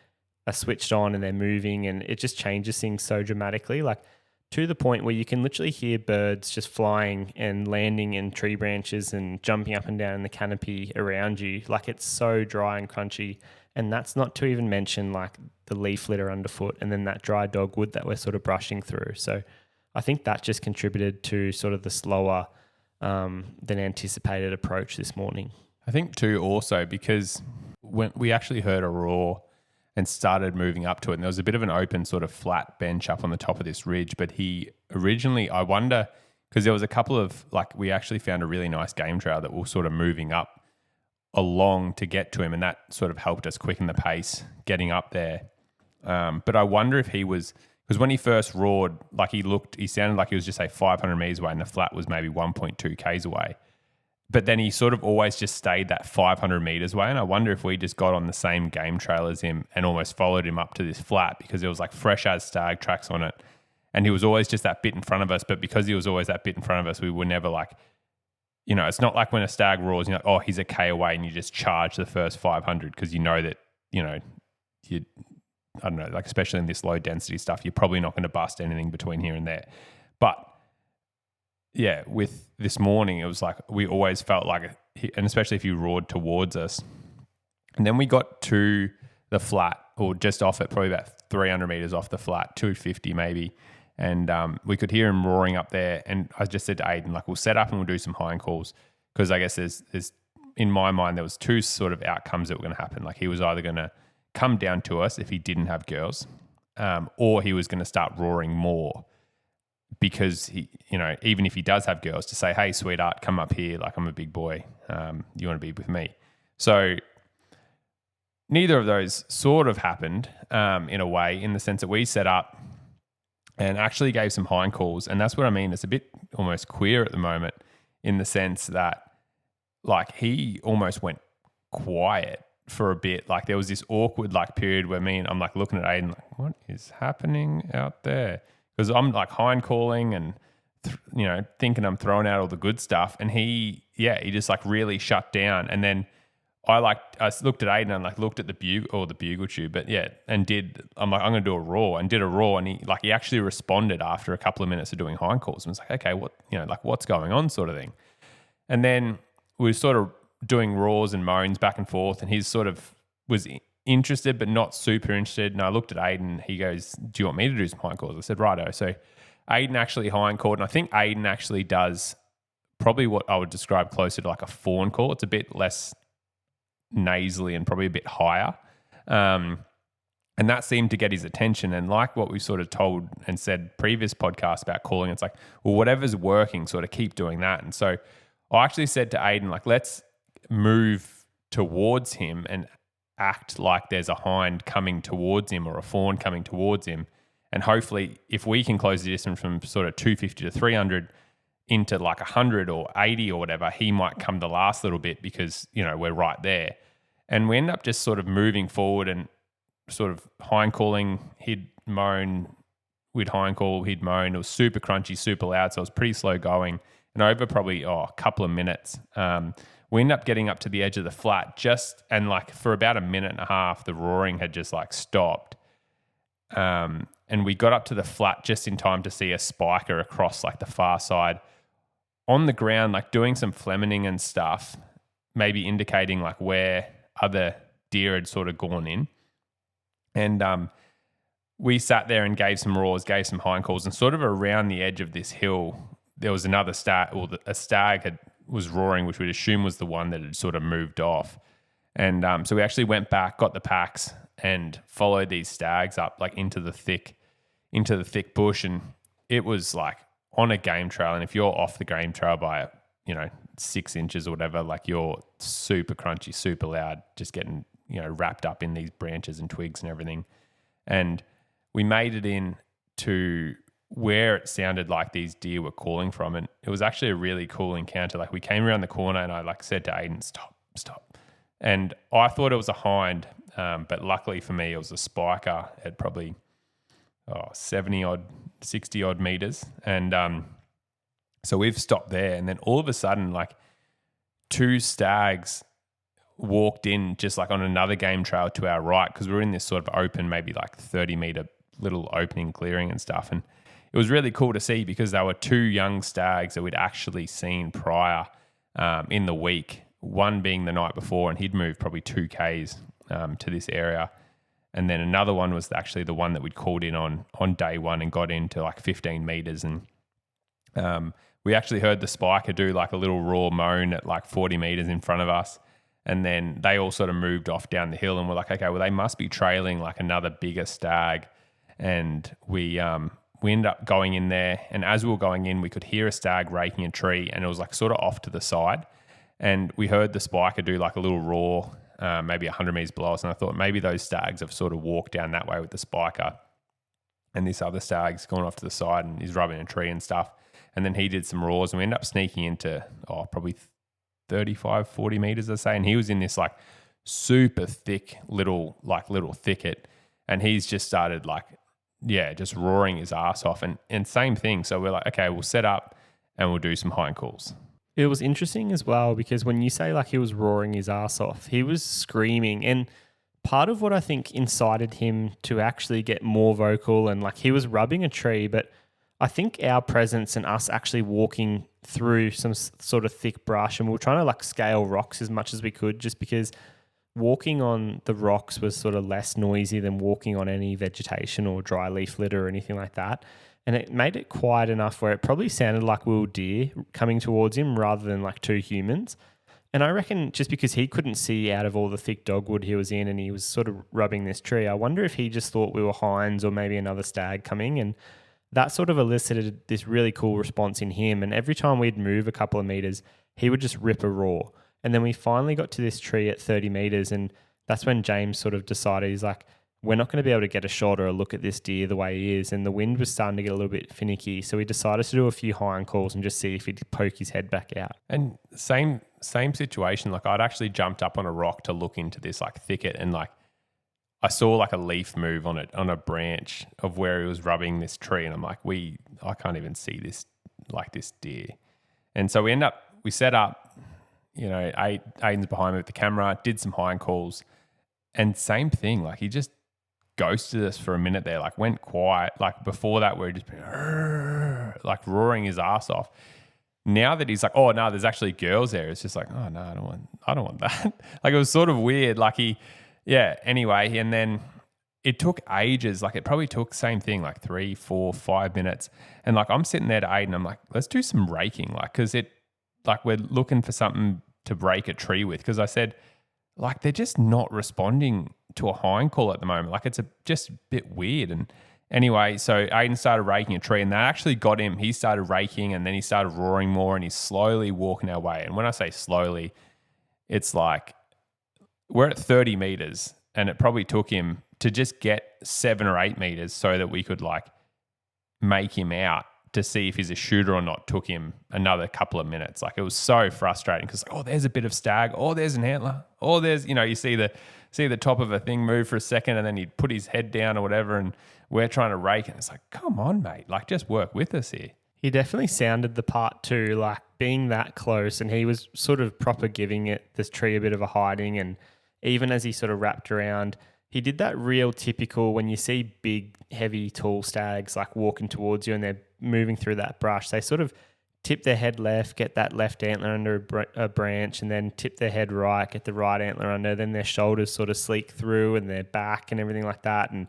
[SPEAKER 2] are switched on and they're moving, and it just changes things so dramatically, like to the point where you can literally hear birds just flying and landing in tree branches and jumping up and down in the canopy around you. Like, it's so dry and crunchy. And that's not to even mention like the leaf litter underfoot and then that dry dogwood that we're sort of brushing through. So I think that just contributed to sort of the slower than anticipated approach this morning.
[SPEAKER 3] I think too also because when we actually heard a roar and started moving up to it, and there was a bit of an open sort of flat bench up on the top of this ridge, but he originally, I wonder, because there was a couple of, like, we actually found a really nice game trail that was sort of moving up along to get to him, and that sort of helped us quicken the pace getting up there. But I wonder if he was, because when he first roared, like he sounded like he was just say 500 meters away and the flat was maybe 1.2 Ks away. But then he sort of always just stayed that 500 meters away. And I wonder if we just got on the same game trail as him and almost followed him up to this flat, because there was like fresh as stag tracks on it. And he was always just that bit in front of us. But because he was always that bit in front of us, we were never like, you know, it's not like when a stag roars, you're like, oh, he's a K away and you just charge the first 500 because you know that, you know, I don't know, like especially in this low density stuff, you're probably not going to bust anything between here and there. But yeah, with this morning, it was like we always felt like, and especially if you roared towards us. And then we got to the flat, or just off it, probably about 300 meters off the flat, 250 maybe. And we could hear him roaring up there. And I just said to Ayden, like, we'll set up and we'll do some hind calls, because I guess there's in my mind, there was 2 sort of outcomes that were going to happen. Like, he was either going to come down to us if he didn't have girls, or he was going to start roaring more, because he, you know, even if he does have girls, to say, hey, sweetheart, come up here, like, I'm a big boy, you want to be with me? So neither of those sort of happened in a way, in the sense that we set up and actually gave some hind calls. And that's what I mean, it's a bit almost queer at the moment, in the sense that, like, he almost went quiet for a bit. Like, there was this awkward like period where I'm like looking at Ayden like, what is happening out there? Because I'm like hind calling and you know, thinking I'm throwing out all the good stuff, and he just like really shut down. And then I looked at Ayden and like looked at the bugle tube, but I'm like, I'm going to do a roar, and did a roar, and he actually responded after a couple of minutes of doing hind calls, and was like, okay, what's going on, sort of thing. And then we were sort of doing roars and moans back and forth, and he sort of was interested but not super interested. And I looked at Ayden, he goes, do you want me to do some hind calls? I said, righto. So Ayden actually hind called, and I think Ayden actually does probably what I would describe closer to like a fawn call. It's a bit less nasally and probably a bit higher. And that seemed to get his attention. And like what we sort of told and said previous podcasts about calling, it's like, well, whatever's working, sort of keep doing that. And so I actually said to Ayden, like, let's move towards him and act like there's a hind coming towards him or a fawn coming towards him. And hopefully if we can close the distance from sort of 250 to 300 into like 100 or 80 or whatever, he might come the last little bit, because, you know, we're right there. And we end up just sort of moving forward and sort of hind calling. He'd moan, we'd hind call, he'd moan. It was super crunchy, super loud, so it was pretty slow going. And over probably a couple of minutes, we ended up getting up to the edge of the flat, and like for about a minute and a half, the roaring had just like stopped. And we got up to the flat just in time to see a spiker across like the far side on the ground, like doing some flemmening and stuff, maybe indicating like where other deer had sort of gone in. And we sat there and gave some roars, gave some hind calls, and sort of around the edge of this hill, there was another stag, or a stag was roaring, which we'd assume was the one that had sort of moved off. And so we actually went back, got the packs, and followed these stags up like into the thick bush. And it was like on a game trail. And if you're off the game trail by 6 inches or whatever, like you're super crunchy, super loud, just getting, wrapped up in these branches and twigs and everything. And we made it in to where it sounded like these deer were calling from. And it was actually a really cool encounter. Like we came around the corner and I said to Ayden, stop. And I thought it was a hind, but luckily for me, it was a spiker at probably 70 odd, 60 odd meters. And so we've stopped there. And then all of a sudden, like 2 stags walked in just like on another game trail to our right, because we were in this sort of open, maybe like 30 meter little opening clearing and stuff. And it was really cool to see because there were 2 young stags that we'd actually seen prior in the week, one being the night before, and he'd moved probably 2 Ks to this area. And then another one was actually the one that we'd called in on day one and got into like 15 meters. And we actually heard the spiker do like a little raw moan at like 40 meters in front of us. And then they all sort of moved off down the hill and we're like, okay, well, they must be trailing like another bigger stag. And we ended up going in there. And as we were going in, we could hear a stag raking a tree and it was like sort of off to the side. And we heard the spiker do like a little roar, maybe 100 meters below us. And I thought maybe those stags have sort of walked down that way with the spiker. And this other stag's gone off to the side and he's rubbing a tree and stuff. And then he did some roars and we ended up sneaking into, probably 35, 40 meters, I say. And he was in this like super thick little thicket. And he's just started like, just roaring his ass off. And same thing. So we're like, okay, we'll set up and we'll do some hind calls.
[SPEAKER 2] It was interesting as well because when you say like he was roaring his ass off, he was screaming. And part of what I think incited him to actually get more vocal and like he was rubbing a tree, but I think our presence and us actually walking through some sort of thick brush and we were trying to like scale rocks as much as we could just because walking on the rocks was sort of less noisy than walking on any vegetation or dry leaf litter or anything like that. And it made it quiet enough where it probably sounded like we were deer coming towards him rather than like 2 humans. And I reckon just because he couldn't see out of all the thick dogwood he was in and he was sort of rubbing this tree, I wonder if he just thought we were hinds or maybe another stag coming. And that sort of elicited this really cool response in him. And every time we'd move a couple of meters, he would just rip a roar. And then we finally got to this tree at 30 meters. And that's when James sort of decided, he's like, we're not going to be able to get a shot or a look at this deer the way he is. And the wind was starting to get a little bit finicky. So we decided to do a few hind calls and just see if he'd poke his head back out.
[SPEAKER 3] And same situation. Like I'd actually jumped up on a rock to look into this like thicket and like I saw like a leaf move on a branch of where he was rubbing this tree. And I'm like, I can't even see this deer. And so we set up, Ayden's behind me with the camera, did some hind calls and same thing. Like he just ghosted us for a minute there, like went quiet. Like before that, we were just like roaring his ass off. Now that he's like, oh no, there's actually girls there. It's just like, oh no, I don't want that. Like it was sort of weird. Like anyway. And then it took ages. Like it probably took same thing, like 3, 4, 5 minutes. And like, I'm sitting there to Ayden. I'm like, let's do some raking. Like, cause we're looking for something to break a tree with. Cause I said, like, they're just not responding to a hind call at the moment. Like it's just a bit weird. And anyway, so Ayden started raking a tree and that actually got him. He started raking and then he started roaring more and he's slowly walking our way. And when I say slowly, it's like we're at 30 meters and it probably took him to just get 7 or 8 meters so that we could like make him out to see if he's a shooter or not. Took him another couple of minutes. Like it was so frustrating because there's a bit of stag, there's an antler, there's, you see the top of a thing move for a second and then he'd put his head down or whatever and we're trying to rake and it's like, come on, mate, like just work with us here.
[SPEAKER 2] He definitely sounded the part too, like being that close and he was sort of proper giving this tree a bit of a hiding. And even as he sort of wrapped around, he did that real typical when you see big, heavy, tall stags like walking towards you and they're moving through that brush, they sort of tip their head left, get that left antler under a branch and then tip their head right, get the right antler under, then their shoulders sort of sleek through and their back and everything like that and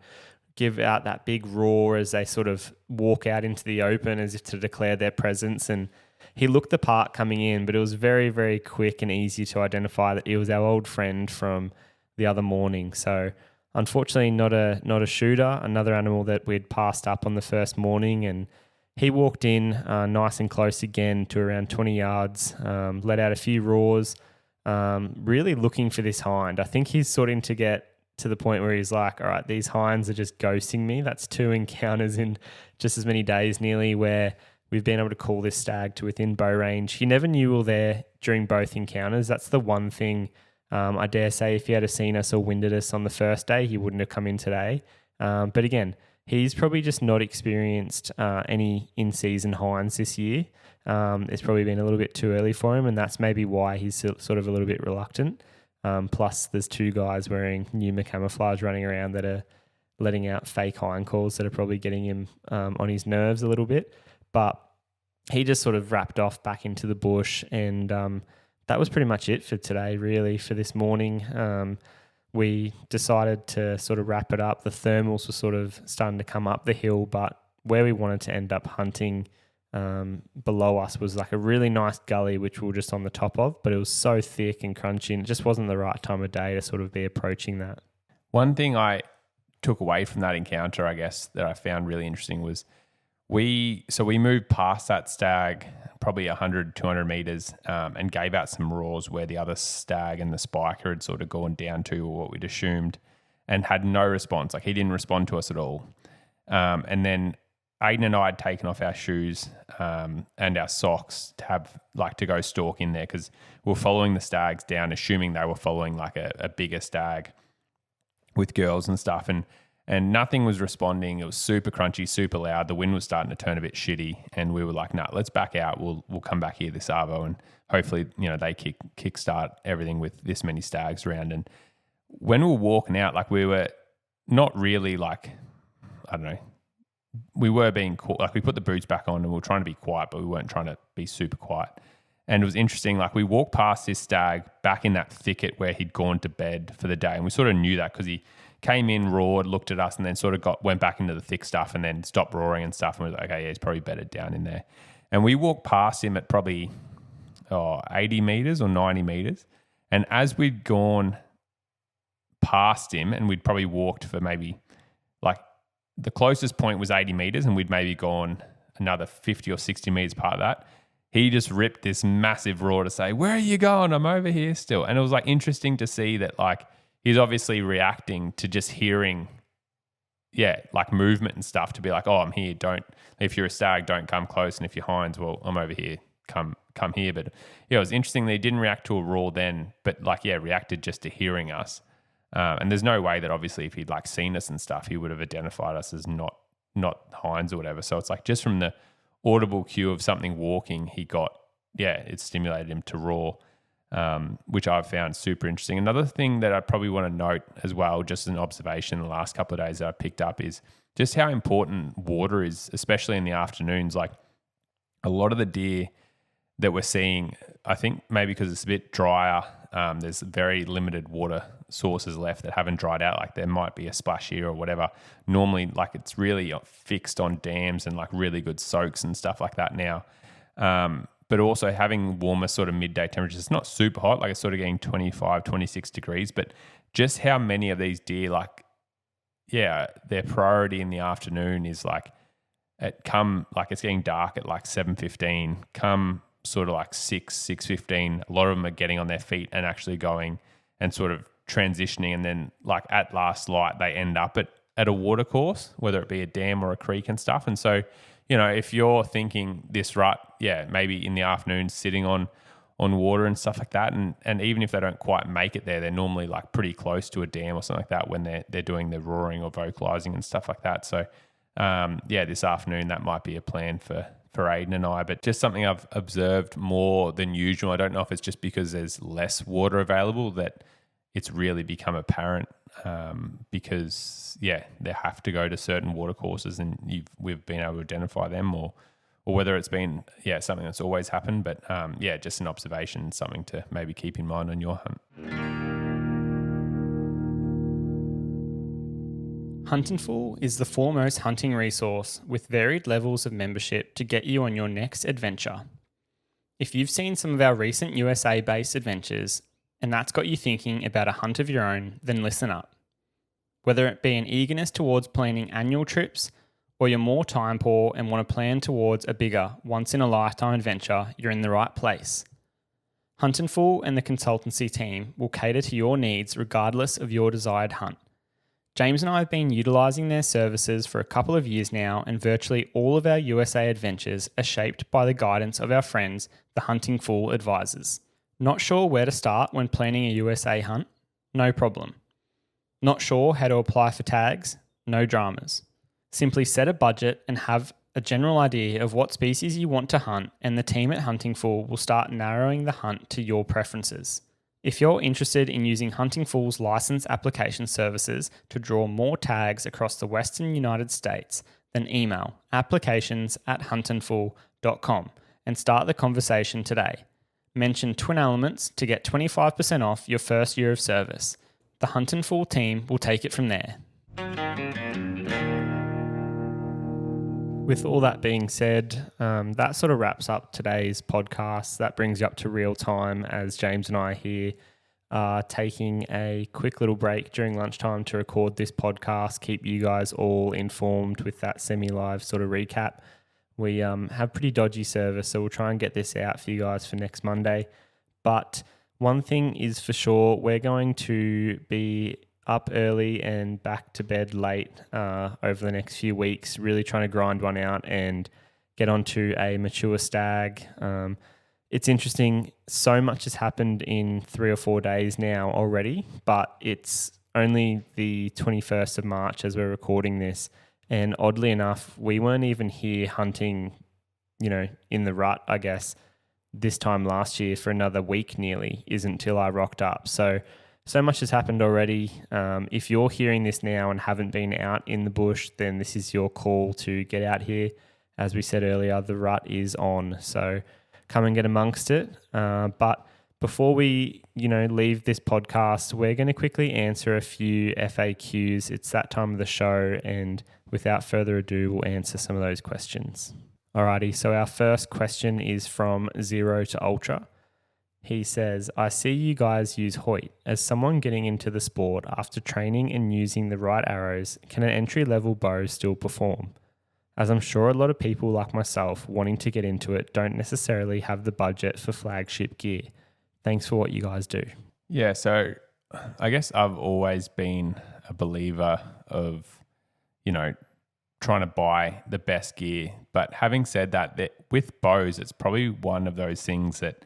[SPEAKER 2] give out that big roar as they sort of walk out into the open as if to declare their presence. And he looked the part coming in, but it was very, very quick and easy to identify that he was our old friend from the other morning. So unfortunately not a shooter, another animal that we'd passed up on the first morning. And he walked in nice and close again to around 20 yards, let out a few roars, really looking for this hind. I think he's starting to get to the point where he's like, all right, these hinds are just ghosting me. That's 2 encounters in just as many days nearly where we've been able to call this stag to within bow range. He never knew we were there during both encounters. That's the one thing I dare say if he had seen us or winded us on the first day, he wouldn't have come in today. But again, he's probably just not experienced any in-season hinds this year. It's probably been a little bit too early for him, and that's maybe why he's sort of a little bit reluctant. Plus, there's 2 guys wearing Numa camouflage running around that are letting out fake hind calls that are probably getting him on his nerves a little bit. But he just sort of wrapped off back into the bush, and that was pretty much it for today, really, for this morning. We decided to sort of wrap it up. The thermals were sort of starting to come up the hill, but where we wanted to end up hunting below us was like a really nice gully, which we were just on the top of, but it was so thick and crunchy, and it just wasn't the right time of day to sort of be approaching that.
[SPEAKER 3] One thing I took away from that encounter, I guess, that I found really interesting was we moved past that stag probably 100, 200 meters and gave out some roars where the other stag and the spiker had sort of gone down to, or what we'd assumed, and had no response. Like, he didn't respond to us at all. And then Ayden and I had taken off our shoes and our socks to go stalk in there, because we were following the stags down, assuming they were following like a bigger stag with girls and stuff. And nothing was responding. It was super crunchy, super loud. The wind was starting to turn a bit shitty, and we were like, "No, let's back out. We'll come back here this arvo, and hopefully, they kickstart everything with this many stags around." And when we were walking out, like, we were not really like, I don't know, we were being like, we put the boots back on and we were trying to be quiet, but we weren't trying to be super quiet. And it was interesting. Like, we walked past this stag back in that thicket where he'd gone to bed for the day, and we sort of knew that because he came in, roared, looked at us, and then sort of went back into the thick stuff and then stopped roaring and stuff. And we were like, okay, yeah, he's probably bedded down in there. And we walked past him at probably 80 meters or 90 meters. And as we'd gone past him, and we'd probably walked for maybe, like, the closest point was 80 meters, and we'd maybe gone another 50 or 60 meters past that, he just ripped this massive roar to say, "Where are you going? I'm over here still." And it was like interesting to see that, like, he's obviously reacting to just hearing, like, movement and stuff, to be like, "Oh, I'm here. If you're a stag, don't come close. And if you're hinds, well, I'm over here. Come here." But yeah, it was interesting that he didn't react to a roar then, but reacted just to hearing us. And there's no way that obviously if he'd like seen us and stuff, he would have identified us as not hinds or whatever. So it's like just from the audible cue of something walking, he got, it stimulated him to roar. Which I've found super interesting. Another thing that I probably want to note as well, just as an observation in the last couple of days that I picked up, is just how important water is, especially in the afternoons. Like, a lot of the deer that we're seeing, I think maybe because it's a bit drier, there's very limited water sources left that haven't dried out. Like, there might be a splash here or whatever. Normally, like, it's really fixed on dams and like really good soaks and stuff like that now. But also having warmer sort of midday temperatures. It's not super hot, like it's sort of getting 25, 26 degrees, but just how many of these deer, like, their priority in the afternoon is like, it's getting dark at like 7:15, come sort of like 6:15, a lot of them are getting on their feet and actually going and sort of transitioning, and then like at last light, they end up at a water course, whether it be a dam or a creek and stuff. And so, if you're thinking this rut, maybe in the afternoon sitting on water and stuff like that, and even if they don't quite make it there, they're normally like pretty close to a dam or something like that when they're doing their roaring or vocalizing and stuff like that. So, this afternoon that might be a plan for Ayden and I, but just something I've observed more than usual. I don't know if it's just because there's less water available that it's really become apparent, because they have to go to certain water courses, and we've been able to identify them, or whether it's been something that's always happened, but just an observation, something to maybe keep in mind on your hunt.
[SPEAKER 2] Huntingful is the foremost hunting resource with varied levels of membership to get you on your next adventure. If you've seen some of our recent USA-based adventures and that's got you thinking about a hunt of your own, then listen up. Whether it be an eagerness towards planning annual trips or you're more time poor and want to plan towards a bigger, once-in-a-lifetime adventure, you're in the right place. Hunt and Fool and the consultancy team will cater to your needs regardless of your desired hunt. James and I have been utilising their services for a couple of years now, and virtually all of our USA adventures are shaped by the guidance of our friends, the Hunting Fool advisors. Not sure where to start when planning a USA hunt? No problem. Not sure how to apply for tags? No dramas. Simply set a budget and have a general idea of what species you want to hunt, and the team at Hunting Fool will start narrowing the hunt to your preferences. If you're interested in using Hunting Fool's license application services to draw more tags across the Western United States, then email applications@huntandfool.com and start the conversation today. Mention Twin Elements to get 25% off your first year of service. The Hunt and Fool team will take it from there. With all that being said, that sort of wraps up today's podcast. That brings you up to real time as James and I here are taking a quick little break during lunchtime to record this podcast, keep you guys all informed with that semi-live sort of recap. We have pretty dodgy service, so we'll try and get this out for you guys for next Monday. But one thing is for sure, we're going to be up early and back to bed late over the next few weeks, really trying to grind one out and get onto a mature stag. It's interesting, so much has happened in 3 or 4 days now already, but it's only the 21st of March as we're recording this. And oddly enough, we weren't even here hunting, in the rut, I guess, this time last year for another week nearly, isn't till I rocked up. So much has happened already. If you're hearing this now and haven't been out in the bush, then this is your call to get out here. As we said earlier, the rut is on, so come and get amongst it. But before we, leave this podcast, we're going to quickly answer a few FAQs. It's that time of the show, and without further ado, we'll answer some of those questions. Alrighty, so our first question is from Zero to Ultra. He says, I see you guys use Hoyt. As someone getting into the sport after training and using the right arrows, can an entry-level bow still perform? As I'm sure a lot of people like myself wanting to get into it don't necessarily have the budget for flagship gear. Thanks for what you guys do.
[SPEAKER 3] Yeah, so I guess I've always been a believer of, trying to buy the best gear. But having said that with bows, it's probably one of those things that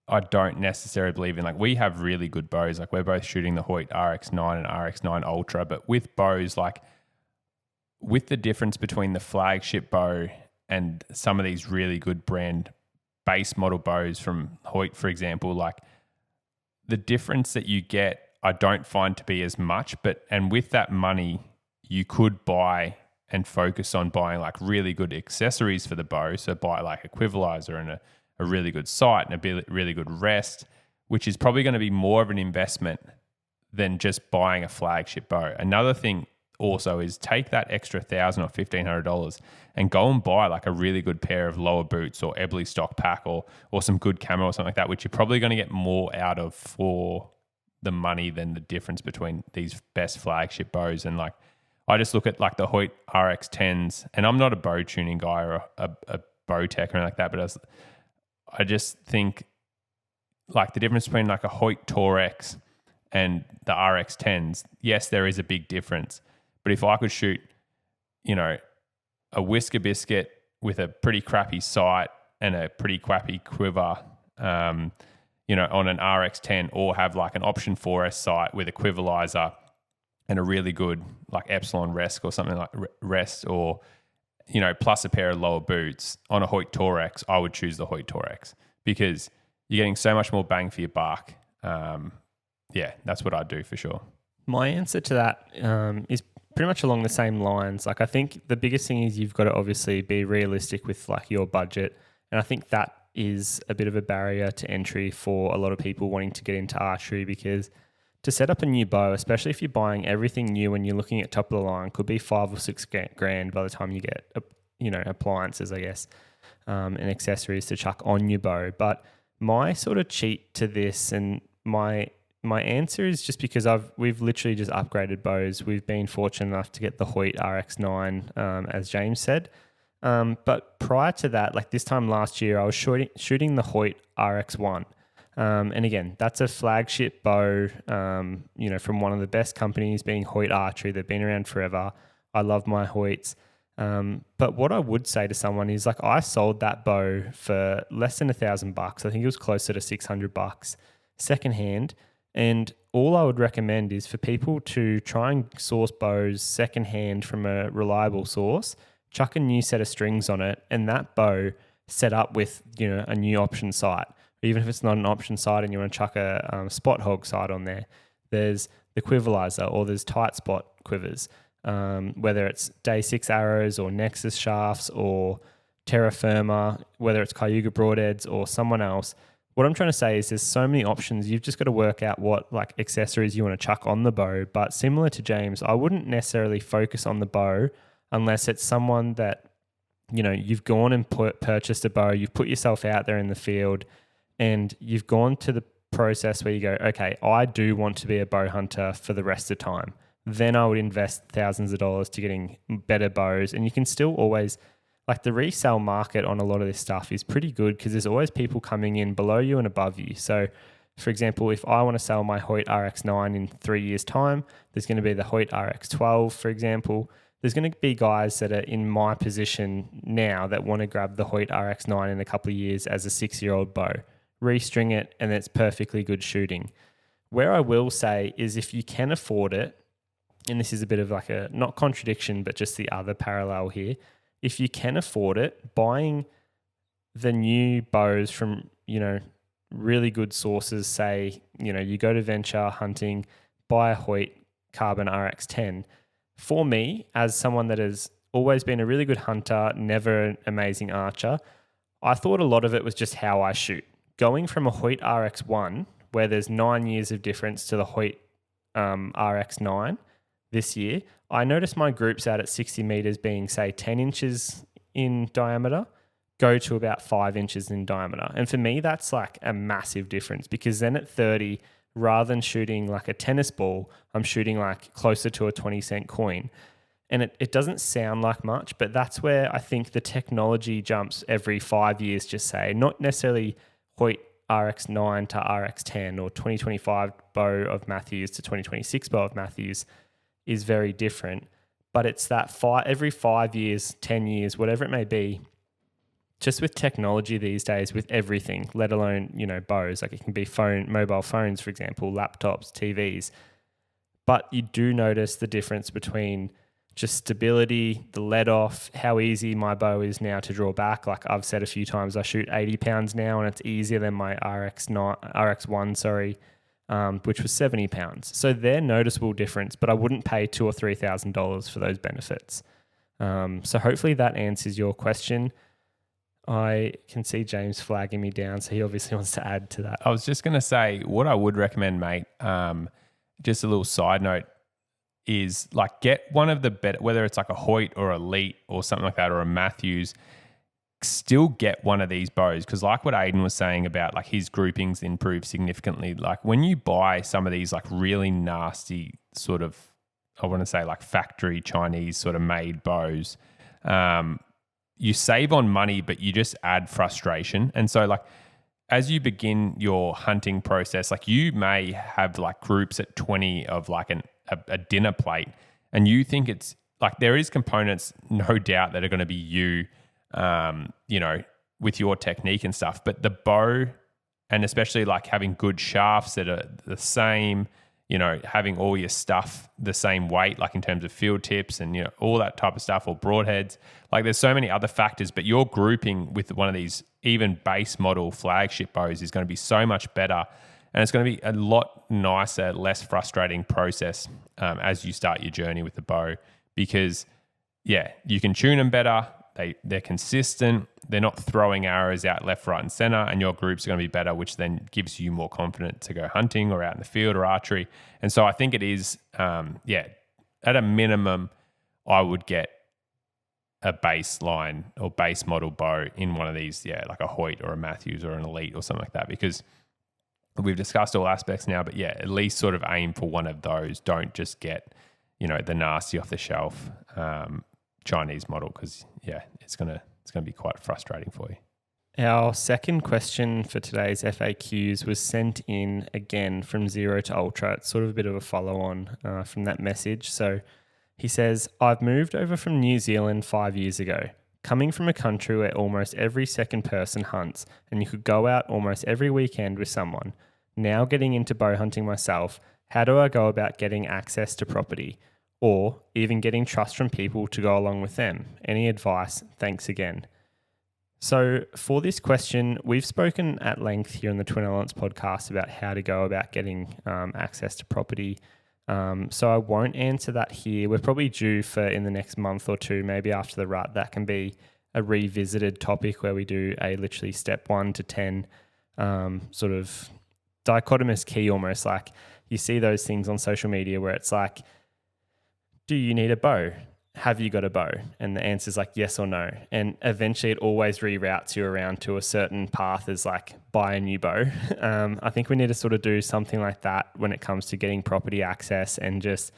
[SPEAKER 3] I don't necessarily believe in. Like, we have really good bows. Like, we're both shooting the Hoyt RX9 and RX9 Ultra, but with bows, like, with the difference between the flagship bow and some of these really good brand base model bows from Hoyt, for example, like, the difference that you get, I don't find to be as much. And with that money, you could buy and focus on buying like really good accessories for the bow. So buy like equivalizer and a really good sight and a really good rest, which is probably going to be more of an investment than just buying a flagship bow. Another thing also is take that extra $1,000 or $1,500 and go and buy like a really good pair of lower boots or Ebley stock pack or some good camo or something like that, which you're probably going to get more out of for the money than the difference between these best flagship bows. And like, I just look at like the Hoyt RX10s, and I'm not a bow tuning guy or a bow tech or anything like that, but I just think like the difference between like a Hoyt Torex and the RX10s, yes, there is a big difference. But if I could shoot, a whisker biscuit with a pretty crappy sight and a pretty crappy quiver, on an RX10, or have like an Option 4S sight with equivalizer and a really good like Epsilon Rest or something like Rest, or plus a pair of lower boots on a Hoyt Torex, I would choose the Hoyt Torex because you're getting so much more bang for your buck. Yeah, that's what I'd do for sure.
[SPEAKER 2] My answer to that is pretty much along the same lines. Like, I think the biggest thing is you've got to obviously be realistic with like your budget. And I think that is a bit of a barrier to entry for a lot of people wanting to get into archery, because to set up a new bow, especially if you're buying everything new and you're looking at top of the line, could be $5,000 or $6,000 by the time you get, appliances, I guess, and accessories to chuck on your bow. But my sort of cheat to this and my my answer is just because we've literally just upgraded bows. We've been fortunate enough to get the Hoyt RX9, as James said. But prior to that, like this time last year, I was shooting the Hoyt RX1. And again, that's a flagship bow, from one of the best companies, being Hoyt Archery. They've been around forever. I love my Hoyts. But what I would say to someone is, like, I sold that bow for less than $1,000. I think it was closer to $600 secondhand. And all I would recommend is for people to try and source bows secondhand from a reliable source, chuck a new set of strings on it, and that bow set up with, a new option sight. Even if it's not an option sight and you want to chuck a spot hog sight on there, there's the quiverizer, or there's tight spot quivers, whether it's Day 6 arrows or Nexus shafts or Terra Firma, whether it's Cayuga broadheads or someone else. What I'm trying to say is there's so many options. You've just got to work out what like accessories you want to chuck on the bow. But similar to James, I wouldn't necessarily focus on the bow unless it's someone that, you've gone and purchased a bow, you've put yourself out there in the field, and you've gone to the process where you go, okay, I do want to be a bow hunter for the rest of the time. Then I would invest thousands of dollars to getting better bows. And you can still always, like, the resale market on a lot of this stuff is pretty good because there's always people coming in below you and above you. So, for example, if I want to sell my Hoyt RX9 in 3 years' time, there's going to be the Hoyt RX12, for example. There's going to be guys that are in my position now that want to grab the Hoyt RX9 in a couple of years as a 6-year-old bow, restring it, and it's perfectly good shooting. Where I will say is if you can afford it, and this is a bit of like a, not contradiction, but just the other parallel here, if you can afford it, buying the new bows from, really good sources, say, you go to Venture Hunting, buy a Hoyt Carbon RX10. For me, as someone that has always been a really good hunter, never an amazing archer, I thought a lot of it was just how I shoot. Going from a Hoyt RX1, where there's 9 years of difference, to the Hoyt RX9 this year, I noticed my groups out at 60 meters being, say, 10 inches in diameter, go to about 5 inches in diameter. And for me, that's like a massive difference, because then at 30, rather than shooting like a tennis ball, I'm shooting like closer to a 20-cent coin. And it doesn't sound like much, but that's where I think the technology jumps every 5 years, just say, not necessarily Hoyt RX9 to RX10 or 2025 bow of Matthews to 2026 bow of Matthews is very different. But it's that every 5 years, 10 years, whatever it may be, just with technology these days, with everything, let alone, bows, like it can be mobile phones, for example, laptops, TVs. But you do notice the difference between just stability, the let off, how easy my bow is now to draw back. Like I've said a few times, I shoot 80 pounds now and it's easier than my RX1, which was 70 pounds. So they're noticeable difference, but I wouldn't pay $2,000 or $3,000 for those benefits. So hopefully that answers your question. I can see James flagging me down, so he obviously wants to add to that.
[SPEAKER 3] I was just going to say, what I would recommend, mate, just a little side note, is like get one of the better, whether it's like a Hoyt or Elite or something like that, or a Matthews, still get one of these bows. Because like what Ayden was saying about like his groupings improve significantly. Like when you buy some of these like really nasty sort of, I want to say like factory Chinese sort of made bows, you save on money, but you just add frustration. And so like as you begin your hunting process, like you may have like groups at 20 of like a dinner plate, and you think it's like there is components, no doubt, that are going to be you with your technique and stuff. But the bow, and especially like having good shafts that are the same, having all your stuff the same weight, like in terms of field tips and, all that type of stuff, or broadheads. Like there's so many other factors, but your grouping with one of these even base model flagship bows is going to be so much better. And it's going to be a lot nicer, less frustrating process as you start your journey with the bow, because, you can tune them better. They're consistent. They're not throwing arrows out left, right, and center, and your groups are going to be better, which then gives you more confidence to go hunting or out in the field or archery. And so I think it is, at a minimum, I would get a baseline or base model bow in one of these, like a Hoyt or a Matthews or an Elite or something like that, because we've discussed all aspects now, but yeah, at least sort of aim for one of those. Don't just get, the nasty off the shelf Chinese model, because it's gonna be quite frustrating for you.
[SPEAKER 2] Our second question for today's FAQs was sent in again from Zero to Ultra. It's sort of a bit of a follow-on from that message. So he says, I've moved over from New Zealand 5 years ago, coming from a country where almost every second person hunts and you could go out almost every weekend with someone. Now getting into bow hunting myself, how do I go about getting access to property or even getting trust from people to go along with them? Any advice? Thanks again. So for this question, we've spoken at length here on the Twin Elements podcast about how to go about getting access to property. So I won't answer that here. We're probably due for in the next month or two, maybe after the rut. That can be a revisited topic where we do a literally step 1 to 10 sort of dichotomous key, almost like you see those things on social media where it's like, do you need a bow? Have you got a bow? And the answer is like yes or no. And eventually it always reroutes you around to a certain path as like buy a new bow. I think we need to sort of do something like that when it comes to getting property access, and just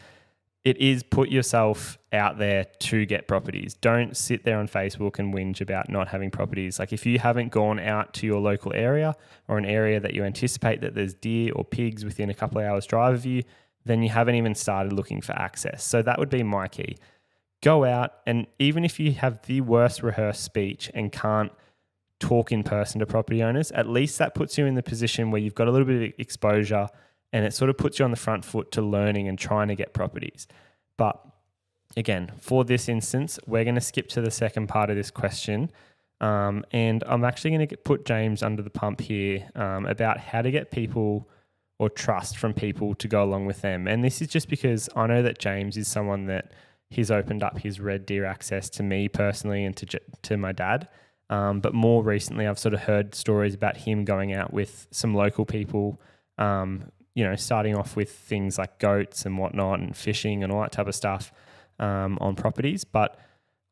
[SPEAKER 2] it is put yourself out there to get properties. Don't sit there on Facebook and whinge about not having properties. Like if you haven't gone out to your local area or an area that you anticipate that there's deer or pigs within a couple of hours drive of you, then you haven't even started looking for access. So that would be my key. Go out, and even if you have the worst rehearsed speech and can't talk in person to property owners, at least that puts you in the position where you've got a little bit of exposure, and it sort of puts you on the front foot to learning and trying to get properties. But again, for this instance, we're going to skip to the second part of this question, and I'm actually going to put James under the pump here about how to get people or trust from people to go along with them. And this is just because I know that James is someone that he's opened up his red deer access to me personally and to my dad. But more recently, I've sort of heard stories about him going out with some local people, starting off with things like goats and whatnot and fishing and all that type of stuff on properties. But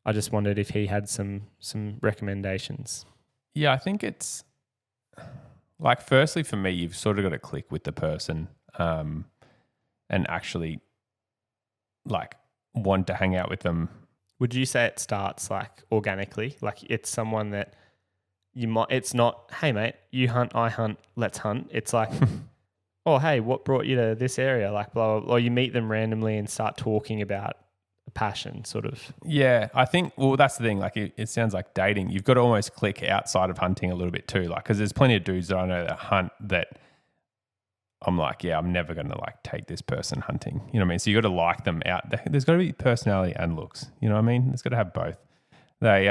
[SPEAKER 2] I just wondered if he had some recommendations.
[SPEAKER 3] Yeah, I think it's like, firstly for me, you've sort of got to click with the person and actually like want to hang out with them.
[SPEAKER 2] Would you say it starts like organically? Like it's someone that you might, it's not, hey mate, you hunt, I hunt, let's hunt. It's like, oh, hey, what brought you to this area? Like blah, blah, blah. Or you meet them randomly and start talking about a passion sort of.
[SPEAKER 3] Yeah, I think, well, that's the thing. Like it sounds like dating. You've got to almost click outside of hunting a little bit too. Like, cause there's plenty of dudes that I know that hunt that I'm like, yeah, I'm never going to like take this person hunting. You know what I mean? So you got to like them out. There's got to be personality and looks. You know what I mean? It's got to have both. They,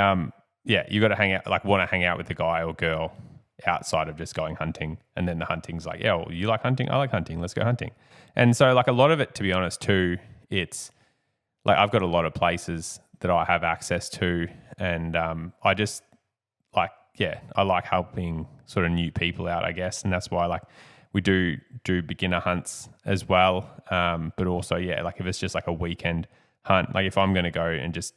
[SPEAKER 3] you got to hang out, like want to hang out with the guy or girl outside of just going hunting. And then the hunting's like, yeah, well, you like hunting? I like hunting. Let's go hunting. And so like a lot of it, to be honest too, it's like I've got a lot of places that I have access to, and I just like, I like helping sort of new people out, I guess. And that's why like, we do beginner hunts as well, but also, like if it's just like a weekend hunt, like if I'm going to go and just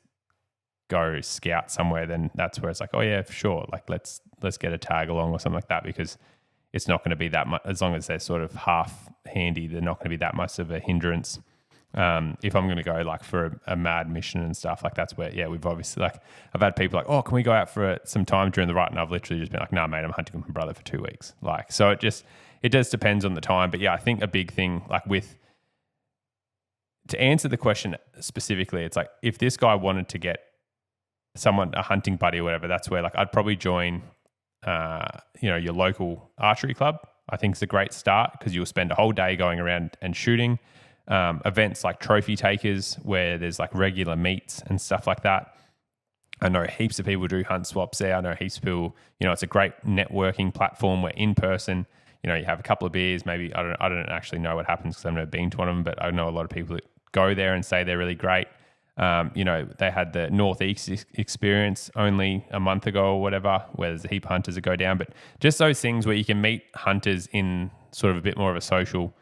[SPEAKER 3] go scout somewhere, then that's where it's like, oh yeah, for sure, like let's get a tag along or something like that, because it's not going to be that much, as long as they're sort of half handy, they're not going to be that much of a hindrance. If I'm going to go like for a mad mission and stuff, like that's where, we've obviously like, I've had people like, oh, can we go out for some time during the rut? And I've literally just been like, nah, mate, I'm hunting with my brother for 2 weeks. Like, so it does depends on the time. But I think a big thing, like to answer the question specifically, it's like if this guy wanted to get someone, a hunting buddy or whatever, that's where like I'd probably join, your local archery club. I think it's a great start because you'll spend a whole day going around and shooting. Events like Trophy Takers where there's like regular meets and stuff like that. I know heaps of people do hunt swaps there. I know heaps of people, it's a great networking platform where in person, you have a couple of beers, maybe, I don't actually know what happens because I've never been to one of them, but I know a lot of people that go there and say they're really great. They had the Northeast experience only a month ago or whatever, where there's a heap of hunters that go down, but just those things where you can meet hunters in sort of a bit more of a social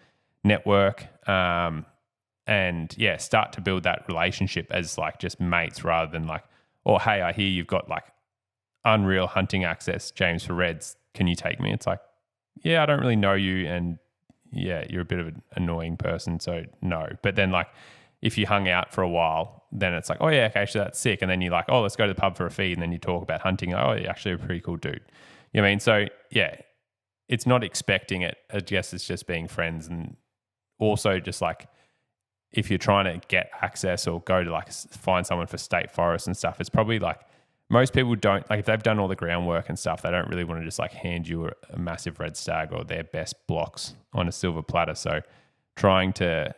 [SPEAKER 3] network, and start to build that relationship as like just mates rather than like, oh, hey, I hear you've got like unreal hunting access, James, for reds. Can you take me? It's like, yeah, I don't really know you, and yeah, you're a bit of an annoying person, so no. But then like if you hung out for a while, then it's like, oh yeah, okay, actually that's sick. And then you're like, oh, let's go to the pub for a feed, and then you talk about hunting. Oh, you're actually a pretty cool dude. You know what I mean? So yeah, it's not expecting it. I guess it's just being friends, and also just like if you're trying to get access or go to like find someone for state forest and stuff, it's probably like most people don't, like if they've done all the groundwork and stuff, they don't really want to just like hand you a massive red stag or their best blocks on a silver platter. So trying to,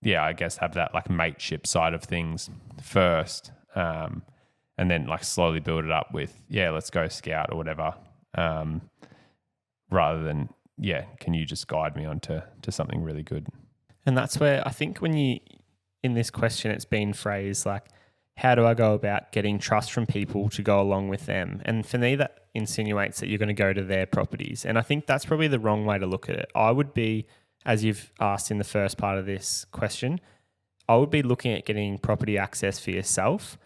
[SPEAKER 3] yeah, I guess have that like mateship side of things first, and then like slowly build it up with, yeah, let's go scout or whatever, rather than, yeah, can you just guide me onto something really good?
[SPEAKER 2] And that's where I think when you, in this question, it's been phrased like, how do I go about getting trust from people to go along with them? And for me, that insinuates that you're going to go to their properties. And I think that's probably the wrong way to look at it. I would be, as you've asked in the first part of this question, I would be looking at getting property access for yourself.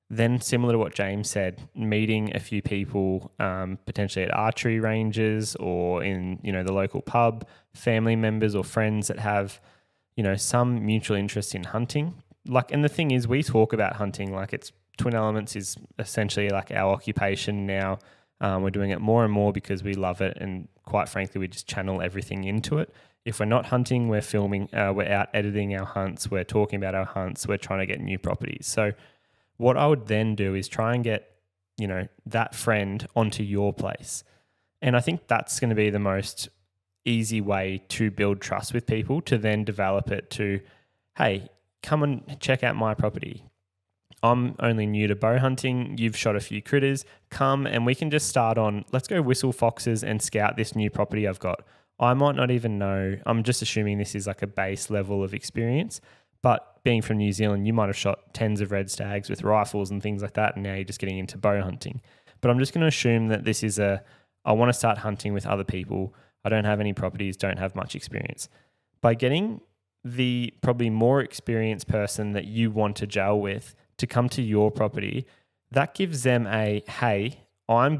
[SPEAKER 2] Then, similar to what James said, meeting a few people, potentially at archery ranges or in, the local pub, family members or friends that have, some mutual interest in hunting. Like, and the thing is, we talk about hunting like it's Twin Elements is essentially like our occupation now. We're doing it more and more because we love it, and quite frankly, we just channel everything into it. If we're not hunting, we're filming, we're out editing our hunts, we're talking about our hunts, we're trying to get new properties. So what I would then do is try and get, that friend onto your place. And I think that's going to be the most easy way to build trust with people, to then develop it to, hey, come and check out my property. I'm only new to bow hunting. You've shot a few critters. Come and we can just start on, let's go whistle foxes and scout this new property I've got. I might not even know. I'm just assuming this is like a base level of experience. But being from New Zealand, you might have shot tens of red stags with rifles and things like that, and now you're just getting into bow hunting. But I'm just going to assume that this is I want to start hunting with other people. I don't have any properties, don't have much experience. By getting the probably more experienced person that you want to gel with to come to your property, that gives them a, hey, I'm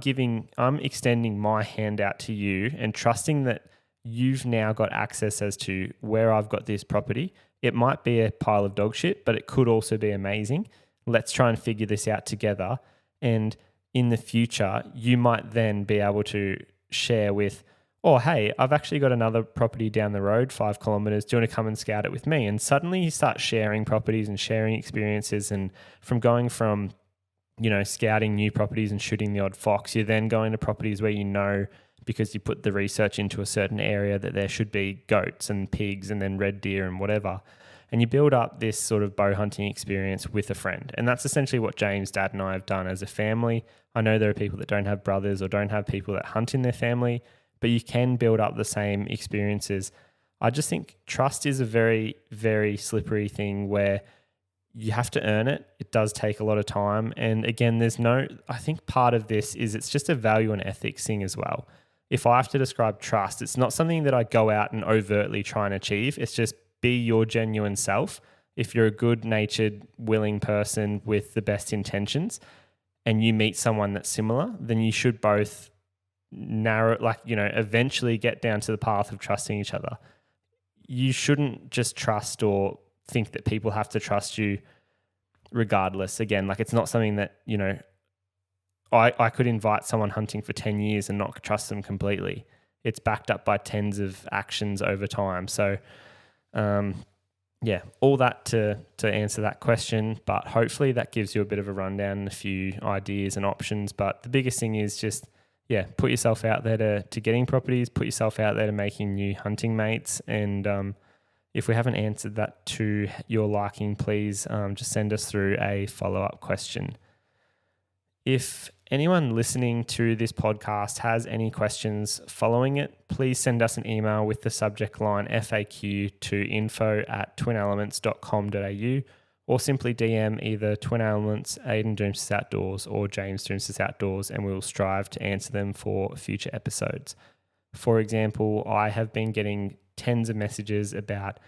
[SPEAKER 2] extending my hand out to you and trusting that you've now got access as to where I've got this property. It might be a pile of dog shit, but it could also be amazing. Let's try and figure this out together. And in the future, you might then be able to share with, oh, hey, I've actually got another property down the road, 5 kilometers. Do you want to come and scout it with me? And suddenly you start sharing properties and sharing experiences. And from going from, scouting new properties and shooting the odd fox, you're then going to properties where because you put the research into a certain area that there should be goats and pigs and then red deer and whatever. And you build up this sort of bow hunting experience with a friend. And that's essentially what James, Dad and I have done as a family. I know there are people that don't have brothers or don't have people that hunt in their family, but you can build up the same experiences. I just think trust is a very, very slippery thing where you have to earn it. It does take a lot of time. And again, I think part of this is it's just a value and ethics thing as well. If I have to describe trust, it's not something that I go out and overtly try and achieve. It's just be your genuine self. If you're a good-natured, willing person with the best intentions and you meet someone that's similar, then you should both eventually get down to the path of trusting each other. You shouldn't just trust or think that people have to trust you regardless. Again, it's not something that, I could invite someone hunting for 10 years and not trust them completely. It's backed up by tens of actions over time. So, all that to answer that question, but hopefully that gives you a bit of a rundown and a few ideas and options. But the biggest thing is just, put yourself out there to getting properties, put yourself out there to making new hunting mates. And if we haven't answered that to your liking, please just send us through a follow-up question. If anyone listening to this podcast has any questions following it, please send us an email with the subject line FAQ to info@twinelements.com.au or simply DM either Twin Elements, Ayden Doumtsis Outdoors or James Doumtsis Outdoors, and we'll strive to answer them for future episodes. For example, I have been getting tens of messages about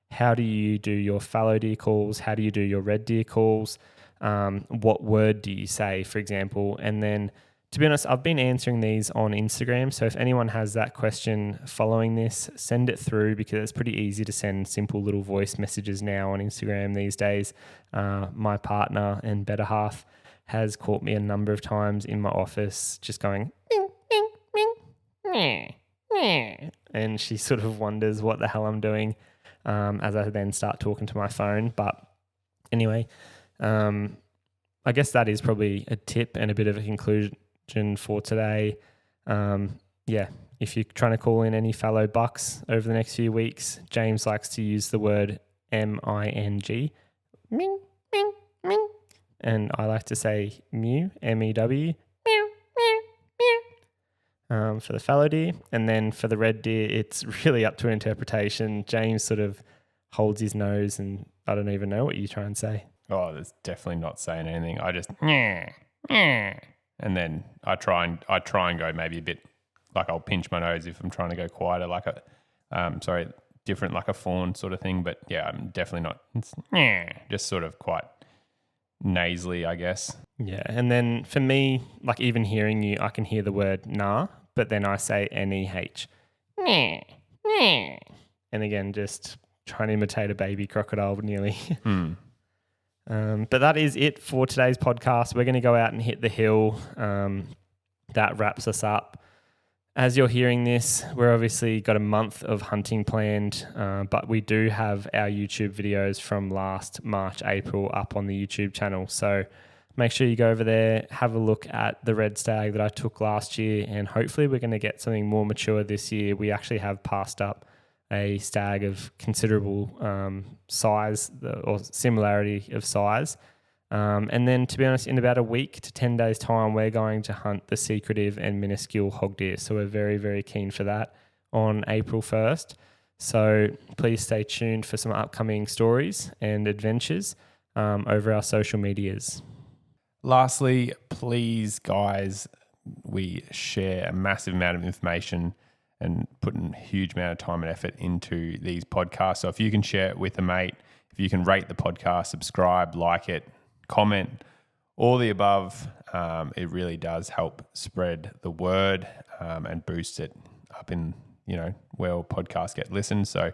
[SPEAKER 2] how do you do your fallow deer calls, how do you do your red deer calls, what word do you say, for example, and then To be honest, I've been answering these on Instagram. So if anyone has that question following this, send it through, because it's pretty easy to send simple little voice messages now on Instagram these days. My partner and better half has caught me a number of times in my office just going, "Ming, ming, ming, meh, meh," and she sort of wonders what the hell I'm doing as I then start talking to my phone. But anyway, I guess that is probably a tip and a bit of a conclusion for today. If you're trying to call in any fallow bucks over the next few weeks, James likes to use the word M-I-N-G, ming, ming, ming, and I like to say mew, M-E-W, mew, mew, mew, for the fallow deer. And then for the red deer, it's really up to interpretation. James sort of holds his nose, and I don't even know what you try and say.
[SPEAKER 3] Oh, that's definitely not saying anything. I just and then I try and go maybe a bit, like I'll pinch my nose if I'm trying to go quieter, like different, like a fawn sort of thing. But yeah, I'm definitely not. It's just sort of quite nasally, I guess.
[SPEAKER 2] Yeah, and then for me, like even hearing you, I can hear the word nah, but then I say N-E-H. And again, just trying to imitate a baby crocodile nearly. But that is it for today's podcast. We're going to go out and hit the hill. That wraps us up. As you're hearing this, we're obviously got a month of hunting planned, but we do have our YouTube videos from last March, April up on the YouTube channel. So make sure you go over there, have a look at the red stag that I took last year, and hopefully we're going to get something more mature this year. We actually have passed up a stag of considerable size or similarity of size. And then, to be honest, in about a week to 10 days' time, we're going to hunt the secretive and minuscule hog deer. So we're very, very keen for that on April 1st. So please stay tuned for some upcoming stories and adventures over our social medias.
[SPEAKER 3] Lastly, please, guys, we share a massive amount of information and putting a huge amount of time and effort into these podcasts. So if you can share it with a mate, if you can rate the podcast, subscribe, like it, comment, all the above, it really does help spread the word and boost it up in, where podcasts get listened. So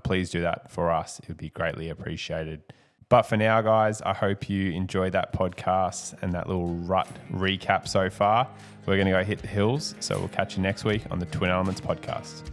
[SPEAKER 3] please do that for us. It would be greatly appreciated. But for now, guys, I hope you enjoyed that podcast and that little rut recap so far. We're going to go hit the hills, so we'll catch you next week on the Twin Elements podcast.